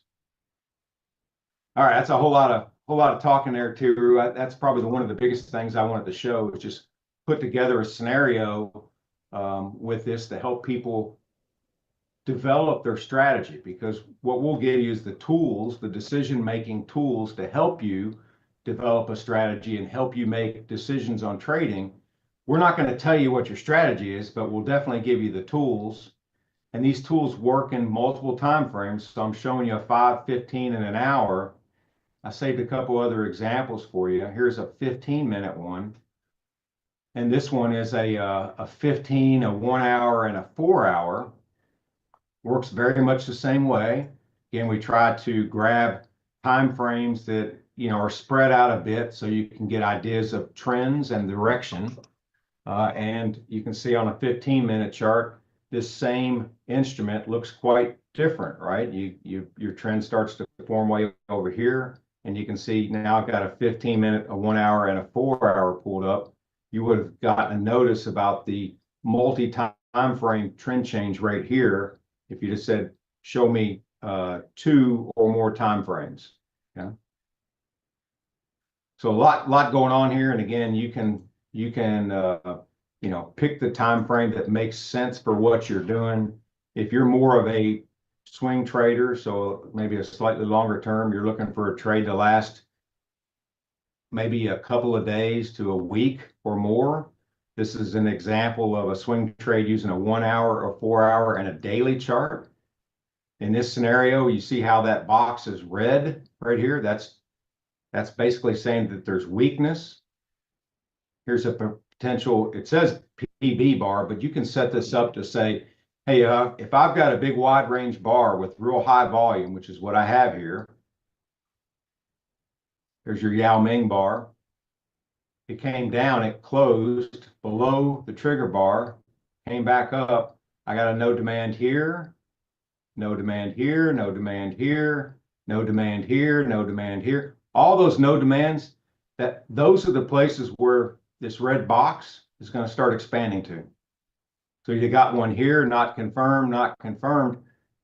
All right, that's a whole lot of talking there too. That's probably one of the biggest things I wanted to show is just put together a scenario with this to help people develop their strategy, because what we'll give you is the tools, the decision-making tools to help you develop a strategy and help you make decisions on trading. We're not going to tell you what your strategy is, but we'll definitely give you the tools. And these tools work in multiple time frames. So I'm showing you a 5, 15, and an hour. I saved a couple other examples for you. Here's a 15-minute one. And this one is a 15, a 1 hour, and a 4 hour. Works very much the same way. Again, we try to grab time frames that are spread out a bit so you can get ideas of trends and direction. And you can see on a 15-minute chart, this same instrument looks quite different, right? Your trend starts to form way over here, and you can see now I've got a 15-minute, a 1 hour, and a 4 hour pulled up. You would have gotten a notice about the multi-time frame trend change right here if you just said, show me 2 or more time frames. Yeah. So a lot going on here, and again, you can pick the time frame that makes sense for what you're doing. If you're more of a swing trader, so maybe a slightly longer term, you're looking for a trade to last maybe a couple of days to a week or more. This is an example of a swing trade using a 1 hour, a 4 hour, and a daily chart. In this scenario, you see how that box is red right here. That's basically saying that there's weakness. Here's a potential, it says PB bar, but you can set this up to say, hey, if I've got a big wide range bar with real high volume, which is what I have here, there's your Yao Ming bar. It came down, it closed below the trigger bar, came back up. I got a no demand here, no demand here, no demand here, no demand here, no demand here. All those no demands, those are the places where this red box is going to start expanding to. So you got one here, not confirmed, not confirmed.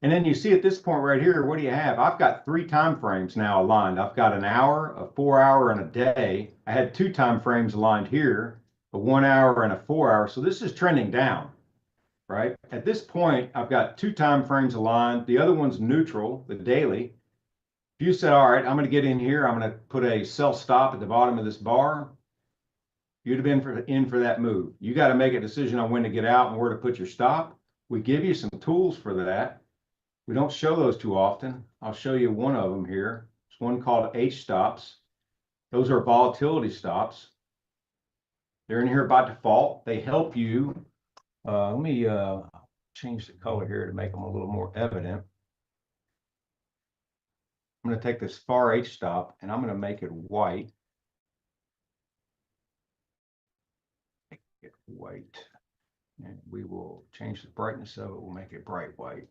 And then you see at this point right here, what do you have? I've got 3 time frames now aligned. I've got an hour, a 4 hour, and a day. I had 2 time frames aligned here, a 1 hour and a 4 hour. So this is trending down, right? At this point, I've got 2 time frames aligned. The other one's neutral, the daily. If you said, all right, I'm going to get in here, I'm going to put a sell stop at the bottom of this bar, you'd have been in for that move. You got to make a decision on when to get out and where to put your stop. We give you some tools for that. We don't show those too often. I'll show you one of them here. There's one called H stops. Those are volatility stops. They're in here by default. They help you. Let me change the color here to make them a little more evident. I'm going to take this far H stop and I'm going to make it white. Make it white. And we will change the brightness of it. We'll make it bright white.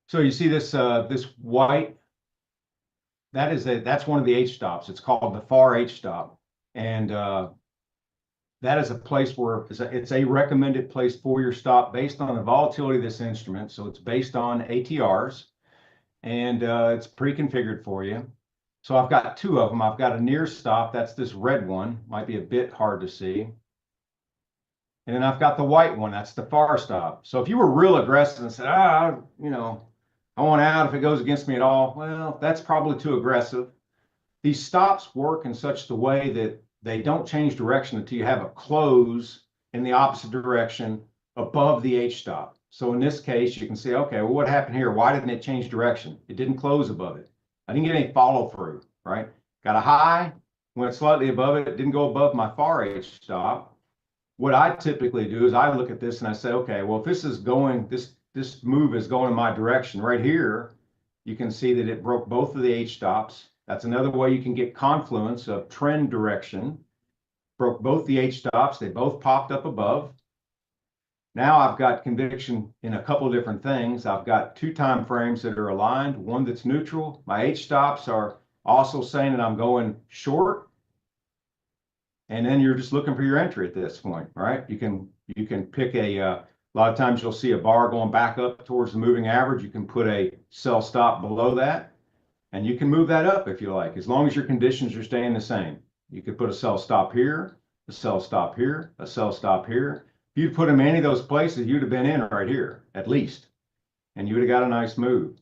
So you see this this white, that's one of the H stops. It's called the far H stop. And that is a place where it's a recommended place for your stop based on the volatility of this instrument. So it's based on ATRs, and it's pre-configured for you. So I've got two of them. I've got a near stop. That's this red one. Might be a bit hard to see. And then I've got the white one. That's the far stop. So if you were real aggressive and said, you know, I want out if it goes against me at all, well, that's probably too aggressive. These stops work in such the way that they don't change direction until you have a close in the opposite direction above the H stop. So in this case, you can see, okay, well, what happened here? Why didn't it change direction? It didn't close above it. I didn't get any follow through, right? Got a high, went slightly above it. It didn't go above my far H stop. What I typically do is I look at this and I say, okay, well, if this is going, this move is going in my direction right here, you can see that it broke both of the H stops. That's another way you can get confluence of trend direction. Broke both the H stops. They both popped up above. Now I've got conviction in a couple of different things. I've got two time frames that are aligned, one that's neutral. My H stops are also saying that I'm going short. And then you're just looking for your entry at this point, right? You can pick a lot of times you'll see a bar going back up towards the moving average. You can put a sell stop below that, and you can move that up if you like, as long as your conditions are staying the same. You could put a sell stop here, a sell stop here, a sell stop here. If you'd put them in any of those places, you'd have been in right here, at least, and you would have got a nice move.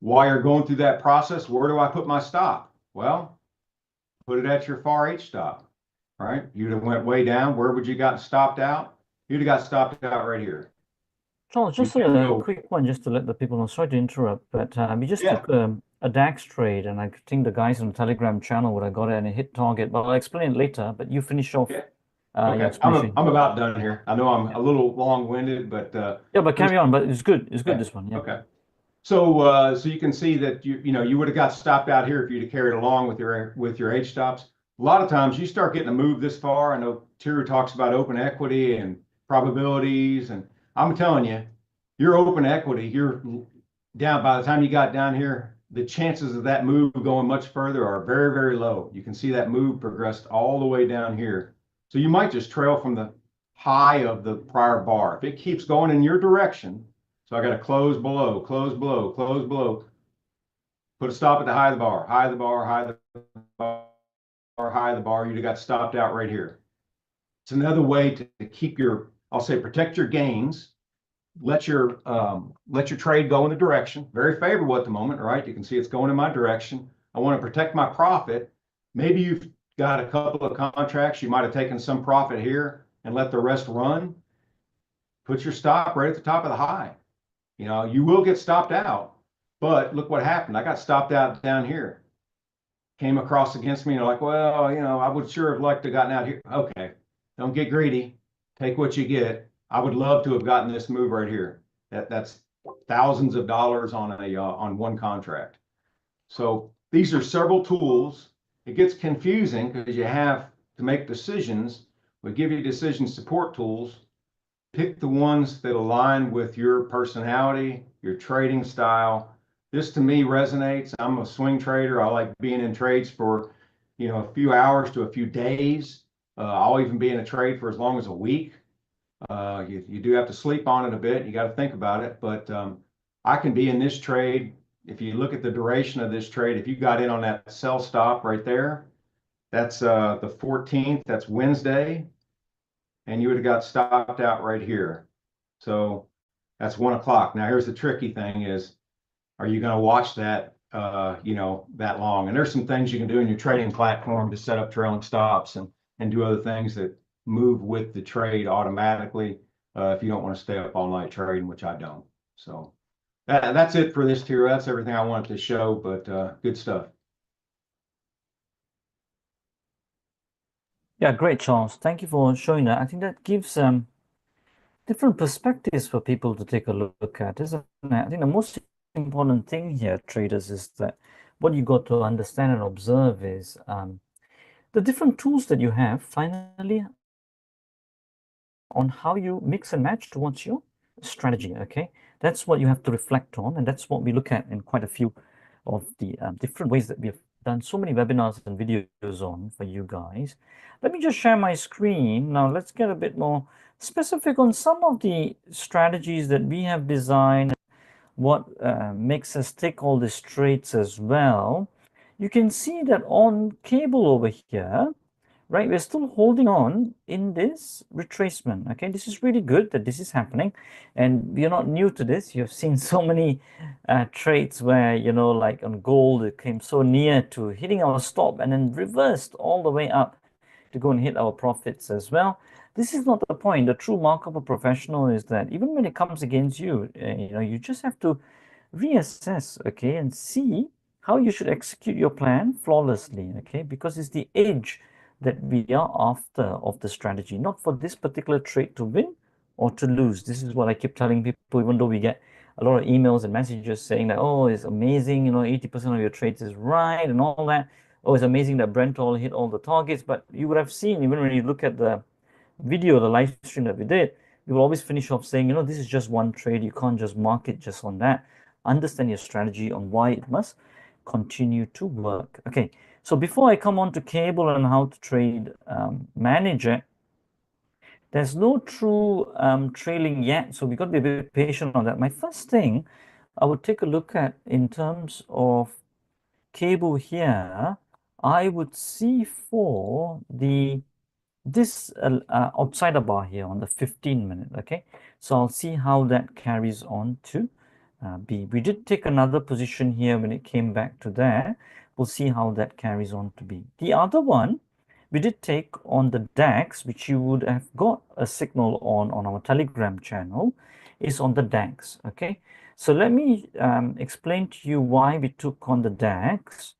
While you're going through that process, where do I put my stop? Well, put it at your far H stop, right? You'd have went way down. Where would you got stopped out? You'd have got stopped out right here. Charles, just a quick one, just to let the people know. Sorry to interrupt, but we just took a DAX trade, and I think the guys on the Telegram channel would have got it and it hit target. But I'll explain it later. But you finish off. Okay, your I'm about done here. I know I'm a little long-winded, but yeah, but carry on. But it's good. It's good, this one. Yeah. Okay. So so you can see that you would have got stopped out here if you'd have carried along with your H stops. A lot of times you start getting a move this far. I know Tiru talks about open equity and probabilities, and I'm telling you, your open equity, you're down by the time you got down here, the chances of that move going much further are very, very low. You can see that move progressed all the way down here. So you might just trail from the high of the prior bar. If it keeps going in your direction, so I got to close below, close below, close below, put a stop at the high of the bar, high of the bar, high of the bar, high of the bar, you'd have got stopped out right here. It's another way to keep your, I'll say, protect your gains. Let your trade go in the direction. Very favorable at the moment, right? You can see it's going in my direction. I want to protect my profit. Maybe you've got a couple of contracts. You might have taken some profit here and let the rest run. Put your stop right at the top of the high. You know, you will get stopped out, but look what happened. I got stopped out down here. Came across against me and like, well, you know, I would sure have liked to have gotten out here. Okay, don't get greedy. Take what you get. I would love to have gotten this move right here. That's thousands of dollars on one contract. So these are several tools. It gets confusing because you have to make decisions. We give you decision support tools. Pick the ones that align with your personality, your trading style. This to me resonates. I'm a swing trader. I like being in trades for, you know, a few hours to a few days. I'll even be in a trade for as long as a week. You do have to sleep on it a bit. You got to think about it. But I can be in this trade. If you look at the duration of this trade, if you got in on that sell stop right there, that's the 14th. That's Wednesday. And you would have got stopped out right here. So that's 1 o'clock. Now, here's the tricky thing is, are you going to watch that, you know, that long? And there's some things you can do in your trading platform to set up trailing stops and do other things that move with the trade automatically if you don't want to stay up all night trading, which I don't. So that's it for this tier. That's everything I wanted to show, but good stuff. Yeah, great, Charles. Thank you for showing that. I think that gives different perspectives for people to take a look at, isn't it? I think the most important thing here, traders, is that what you got to understand and observe is the different tools that you have, finally, on how you mix and match towards your strategy, okay? That's what you have to reflect on, and that's what we look at in quite a few of the different ways that we've done so many webinars and videos on for you guys. Let me just share my screen. Now, let's get a bit more specific on some of the strategies that we have designed, what makes us take all these trades as well. You can see that on cable over here, right, we're still holding on in this retracement. Okay, this is really good that this is happening, and you're not new to this. You've seen so many trades where, you know, like on gold, it came so near to hitting our stop and then reversed all the way up to go and hit our profits as well. This is not the point. The true mark of a professional is that even when it comes against you, you know, you just have to reassess, okay, and see how you should execute your plan flawlessly, okay, because it's the edge that we are after of the strategy, not for this particular trade to win or to lose. This is what I keep telling people, even though we get a lot of emails and messages saying that, oh, it's amazing, you know, 80% of your trades is right and all that. Oh, it's amazing that Brent all hit all the targets. But you would have seen, even when you look at the video, the live stream that we did, we will always finish off saying, you know, this is just one trade. You can't just mark it just on that. Understand your strategy on why it must continue to work. Okay, so before I come on to cable and how to trade manager, there's no true trailing yet, so we got to be a bit patient on that. My first thing I would take a look at in terms of cable here, I would see for this outsider bar here on the 15-minute, okay? So I'll see how that carries on to B. We did take another position here when it came back to there. We'll see how that carries on to B. The other one we did take on the DAX, which you would have got a signal on our Telegram channel, is on the DAX, okay? So let me explain to you why we took on the DAX.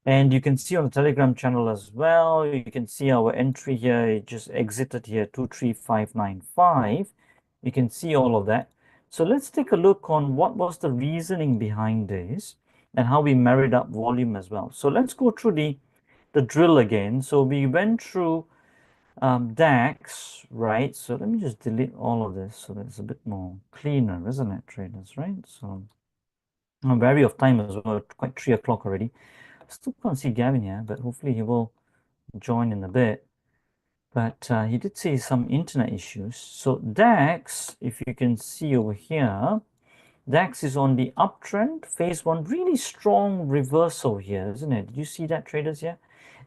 And you can see on the Telegram channel as well, you can see our entry here, it just exited here, 23595. You can see all of that. So let's take a look on what was the reasoning behind this and how we married up volume as well. So let's go through the drill again. So we went through DAX, right? So let me just delete all of this so that it's a bit more cleaner, isn't it, traders, right? So I'm wary of time as well, quite 3 o'clock already. Still can't see Gavin here, but hopefully he will join in a bit. But he did say some internet issues. So DAX, if you can see over here, DAX is on the uptrend, phase one, really strong reversal here, isn't it? Did you see that, traders here?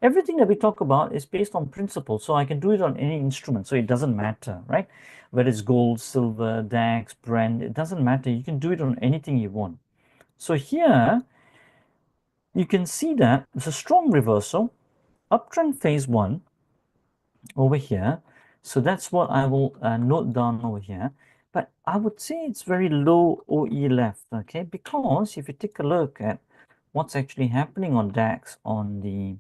Everything that we talk about is based on principle, so I can do it on any instrument, so it doesn't matter, right? Whether it's gold, silver, DAX, Brent, it doesn't matter. You can do it on anything you want. So here, you can see that it's a strong reversal, uptrend phase one over here. So that's what I will note down over here. But I would say it's very low OE left, okay? Because if you take a look at what's actually happening on DAX on the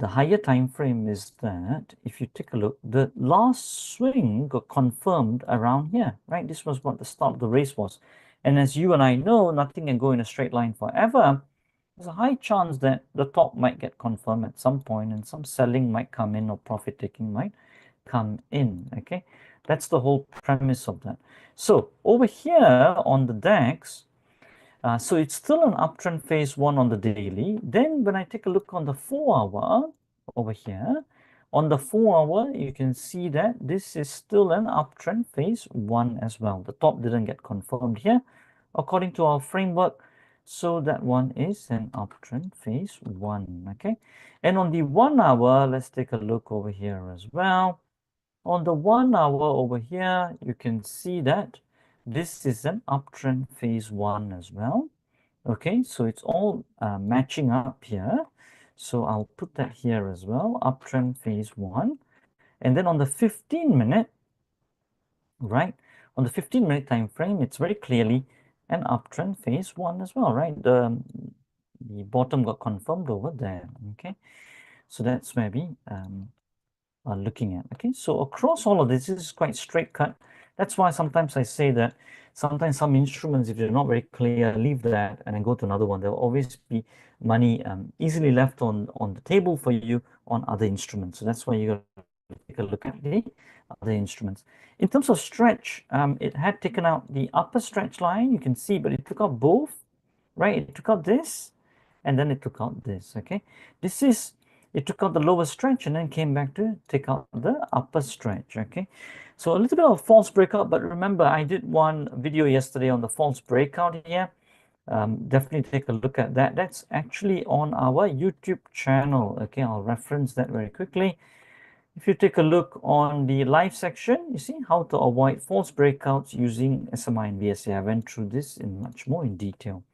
higher time frame is that if you take a look, the last swing got confirmed around here, right? This was what the start of the race was. And as you and I know, nothing can go in a straight line forever. There's a high chance that the top might get confirmed at some point and some selling might come in or profit taking might come in, okay? That's the whole premise of that. So over here on the DAX, so it's still an uptrend phase one on the daily. Then when I take a look on the 4 hour over here, on the 4 hour, you can see that this is still an uptrend phase one as well. The top didn't get confirmed here according to our framework. So that one is an uptrend phase one, okay? And on the 1 hour, let's take a look over here as well. On the 1 hour over here, you can see that this is an uptrend phase one as well. Okay, so it's all matching up here. So I'll put that here as well, uptrend phase one. And then on the 15-minute, right? On the 15-minute time frame, it's very clearly an uptrend phase one as well, right? The bottom got confirmed over there, okay? So that's where we are looking at. Okay, so across all of this is quite straight cut. That's why sometimes I say that sometimes some instruments, if they're not very clear, leave that and then go to another one. There will always be money easily left on the table for you on other instruments. So that's why you got to take a look at the other instruments. In terms of stretch, it had taken out the upper stretch line, you can see, but it took out both, right? It took out this, and then it took out this, okay? It took out the lower stretch and then came back to take out the upper stretch, okay? So a little bit of a false breakout, but remember, I did one video yesterday on the false breakout here. Definitely take a look at that. That's actually on our YouTube channel, okay? I'll reference that very quickly. If you take a look on the live section, you see how to avoid false breakouts using SMI and VSA. I went through this in much more in detail.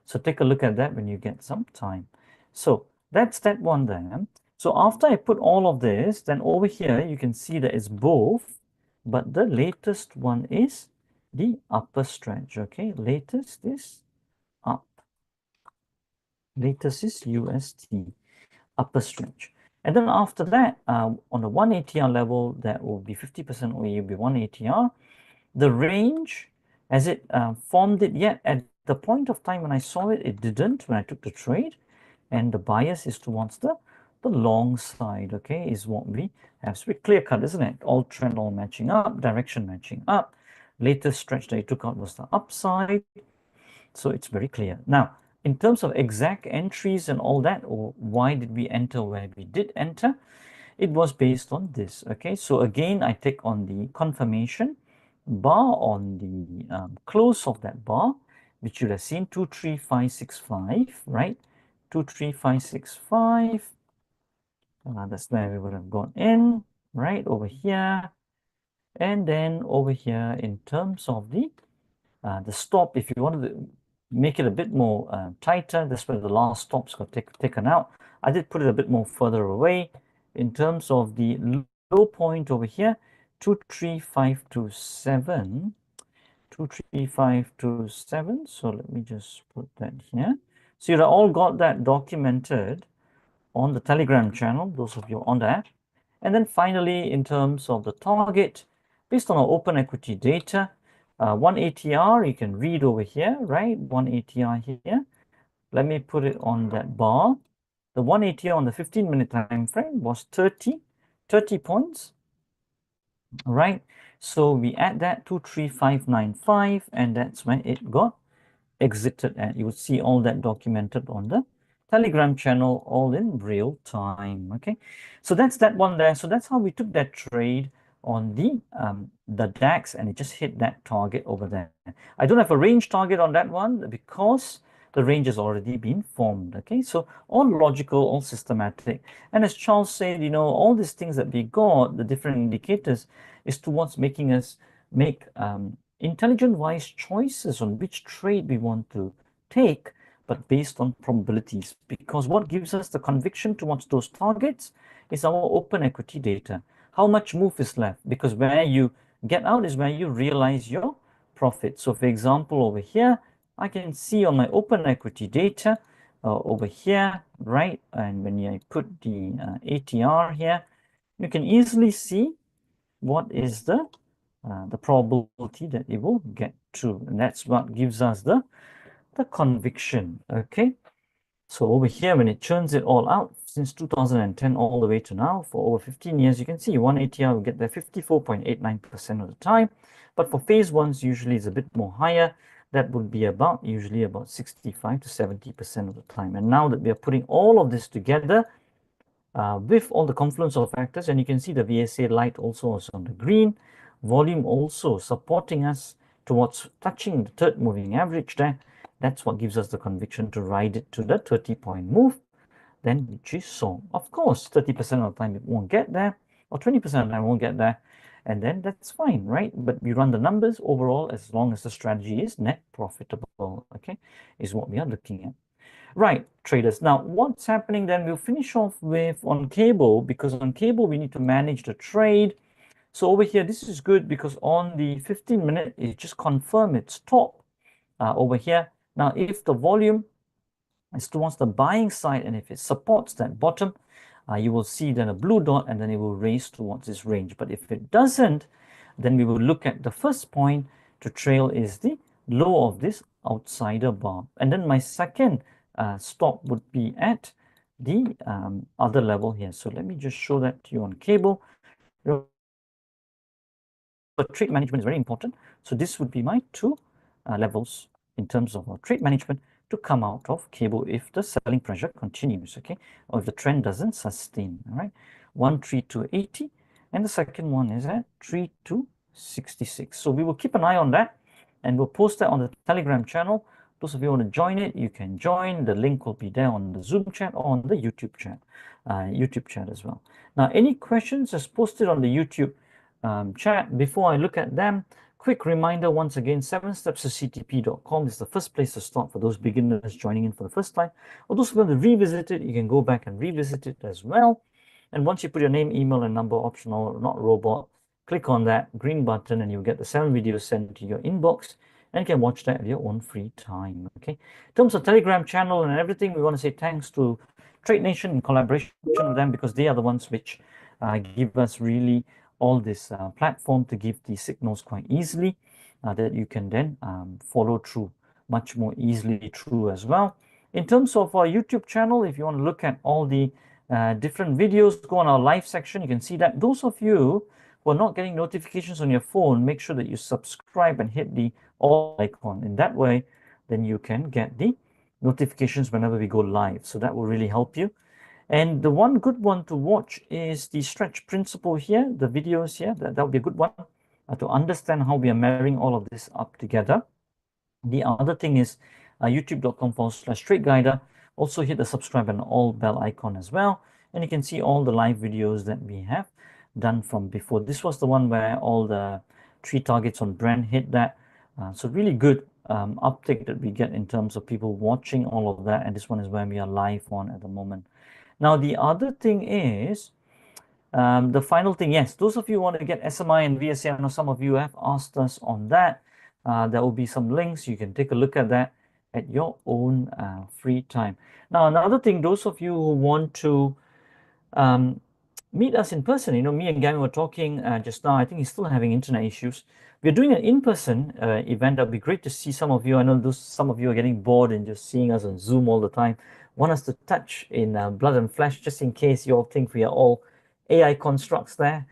So take a look at that when you get some time. So that's that one there. So after I put all of this, then over here, you can see that it's both, but the latest one is the upper stretch, okay? Latest is up. Latest is UST, upper stretch. And then after that, on the 1 ATR level, that will be 50% or you'll be 1 ATR. The range, has it formed it yet? At the point of time when I saw it, it didn't when I took the trade. And the bias is towards the long side, okay, is what we have. So it's clear cut, isn't it? All trend, all matching up, direction matching up. Latest stretch that it took out was the upside. So it's very clear. Now, in terms of exact entries and all that, or why did we enter where we did enter, it was based on this, okay? So again, I take on the confirmation bar on the close of that bar, which you have seen 23565, right? 23565. That's where we would have gone in, right? Over here. And then over here, in terms of the stop, if you wanted to make it a bit more tighter, that's where the last stops got taken out. I did put it a bit more further away. In terms of the low point over here, 23527. 23527. So let me just put that here. So you've all got that documented on the Telegram channel, those of you on that. And then finally, in terms of the target, based on our open equity data, 1 ATR, you can read over here, right? 1 ATR here. Let me put it on that bar. The 1 ATR on the 15-minute time frame was 30 points, right? So we add that 23595, and that's when it got exited at. You will see all that documented on the Telegram channel, all in real time. Okay, so that's that one there. So that's how we took that trade on the DAX, and it just hit that target over there. I don't have a range target on that one because the range has already been formed. Okay, so all logical, all systematic. And as Charles said, you know, all these things that we got, the different indicators, is towards making us make intelligent, wise choices on which trade we want to take, but based on probabilities. Because what gives us the conviction towards those targets is our open equity data. How much move is left? Because where you get out is where you realize your profit. So for example, over here, I can see on my open equity data over here, right? And when I put the ATR here, you can easily see what is the probability that it will get true. And that's what gives us the conviction, okay? So over here, when it churns it all out, since 2010 all the way to now, for over 15 years, you can see 1 ATR will get there 54.89% of the time. But for phase ones, usually it's a bit more higher. That would be usually about 65 to 70% of the time. And now that we are putting all of this together, with all the confluence of factors, and you can see the VSA light also is on the green, volume also supporting us towards touching the third moving average there. That's what gives us the conviction to ride it to the 30-point move, then which is so. Of course, 30% of the time it won't get there, or 20% of the time it won't get there, and then that's fine, right? But we run the numbers overall as long as the strategy is net profitable, okay, is what we are looking at. Right, traders. Now, what's happening then? We'll finish off with on cable, because on cable, we need to manage the trade. So over here, this is good because on the 15-minute, it just confirmed its top over here. Now, if the volume is towards the buying side and if it supports that bottom, you will see then a blue dot and then it will race towards this range. But if it doesn't, then we will look at the first point to trail is the low of this outsider bar. And then my second stop would be at the other level here. So let me just show that to you on cable. Trade management is very important. So this would be my two levels in terms of trade management to come out of cable if the selling pressure continues, okay, or if the trend doesn't sustain. All right, 13280, and the second one is at 3266. So we will keep an eye on that, and we'll post that on the Telegram channel. Those of you who want to join it, you can join. The link will be there on the Zoom chat or on the YouTube chat as well. Now, any questions, just post it on the YouTube chat. Before I look at them, quick reminder once again, 7stepstoctctp.com is the first place to start for those beginners joining in for the first time. Or those who want to revisit it, you can go back and revisit it as well. And once you put your name, email, and number, optional, not robot, click on that green button and you'll get the 7 videos sent to your inbox, and you can watch that at your own free time. Okay. In terms of Telegram channel and everything, we want to say thanks to Trade Nation in collaboration with them, because they are the ones which give us really all this platform to give the signals quite easily that you can then follow through much more easily through as well. In terms of our YouTube channel, if you want to look at all the different videos, go on our live section. You can see that. Those of you who are not getting notifications on your phone, make sure that you subscribe and hit the all icon. In that way, then you can get the notifications whenever we go live. So that will really help you. And the one good one to watch is the stretch principle here, the videos here. That would be a good one to understand how we are marrying all of this up together. The other thing is youtube.com/tradeguider. Also hit the subscribe and all bell icon as well. And you can see all the live videos that we have done from before. This was the one where all the 3 targets on Brent hit that. So really good uptick that we get in terms of people watching all of that. And this one is where we are live on at the moment. Now, the other thing is, the final thing, yes, those of you who want to get SMI and VSA, I know some of you have asked us on that. There will be some links. You can take a look at that at your own free time. Now, another thing, those of you who want to meet us in person, you know, me and Gavin were talking just now. I think he's still having internet issues. We're doing an in-person event. That'd be great to see some of you. I know some of you are getting bored and just seeing us on Zoom all the time. Want us to touch in blood and flesh, just in case you all think we are all AI constructs there.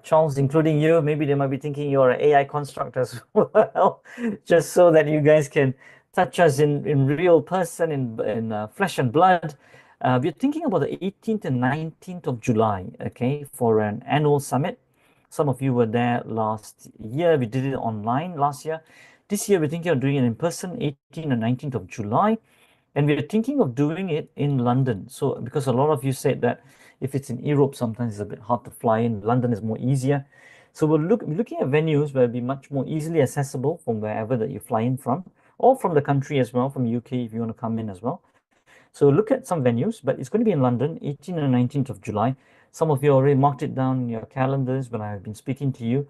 Charles, including you, maybe they might be thinking you're an AI construct as well, just so that you guys can touch us in real person, in flesh and blood. We're thinking about the 18th and 19th of July, okay, for an annual summit. Some of you were there last year. We did it online last year. This year, we're thinking of doing it in person, 18th and 19th of July. And we're thinking of doing it in London. So because a lot of you said that if it's in Europe, sometimes it's a bit hard to fly in. London is more easier. So we're looking at venues where it'll be much more easily accessible from wherever that you fly in from, or from the country as well, from UK if you want to come in as well. So look at some venues, but it's going to be in London, 18th and 19th of July. Some of you already marked it down in your calendars when I've been speaking to you.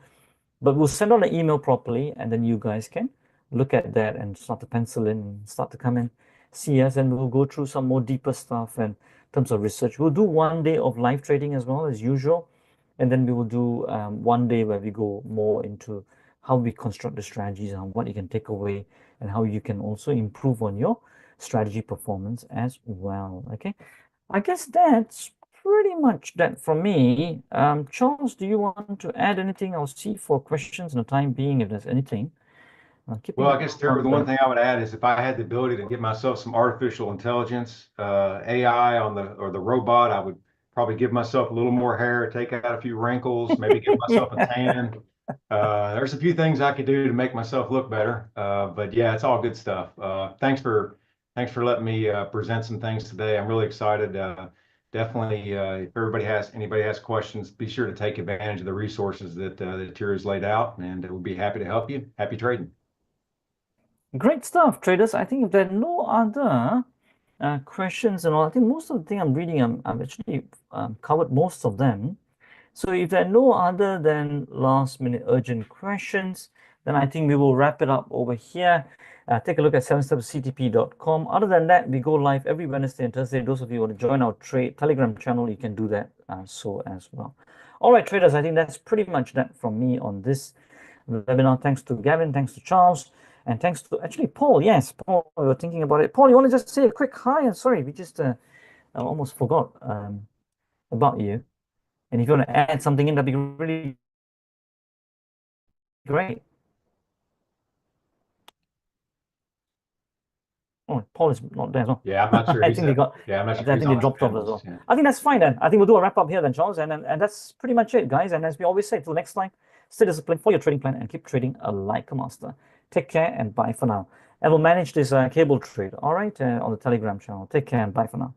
But we'll send out an email properly, and then you guys can look at that and start to pencil in, start to come in, see us, and we'll go through some more deeper stuff in terms of research. We'll do 1 day of live trading as well as usual, and then we will do 1 day where we go more into how we construct the strategies and what you can take away, and how you can also improve on your strategy performance as well. Okay, I guess that's pretty much that from me. Charles, do you want to add anything? I'll see for questions in the time being if there's anything. Well, I guess the one thing I would add is if I had the ability to get myself some artificial intelligence, AI on the robot, I would probably give myself a little more hair, take out a few wrinkles, maybe give myself a tan. There's a few things I could do to make myself look better. But yeah, it's all good stuff. Thanks for letting me present some things today. I'm really excited. Definitely, if anybody has questions, be sure to take advantage of the resources that Tira's laid out, and we'll be happy to help you. Happy trading. Great stuff, traders. I think if there are no other questions and all, I think most of the thing I'm reading, I've actually covered most of them. So if there are no other than last minute urgent questions, then I think we will wrap it up over here. Take a look at 7stepsctp.com. Other than that, we go live every Wednesday and Thursday. Those of you who want to join our Telegram channel, you can do that so as well. All right, traders, I think that's pretty much that from me on this webinar. Thanks to Gavin, thanks to Charles, and thanks to actually Paul. Yes, Paul, we were thinking about it. Paul, you want to just say a quick hi? And sorry, we just I almost forgot about you. And if you want to add something in, that'd be really great. Oh, Paul is not there as well. Yeah, I'm not sure. I think they got. Yeah, I'm not sure. I think they dropped off as well. Yeah. I think that's fine then. I think we'll do a wrap up here then, Charles, and that's pretty much it, guys. And as we always say, till next time, stay disciplined for your trading plan and keep trading like a master. Take care and bye for now. And we'll manage this cable trade, all right, on the Telegram channel. Take care and bye for now.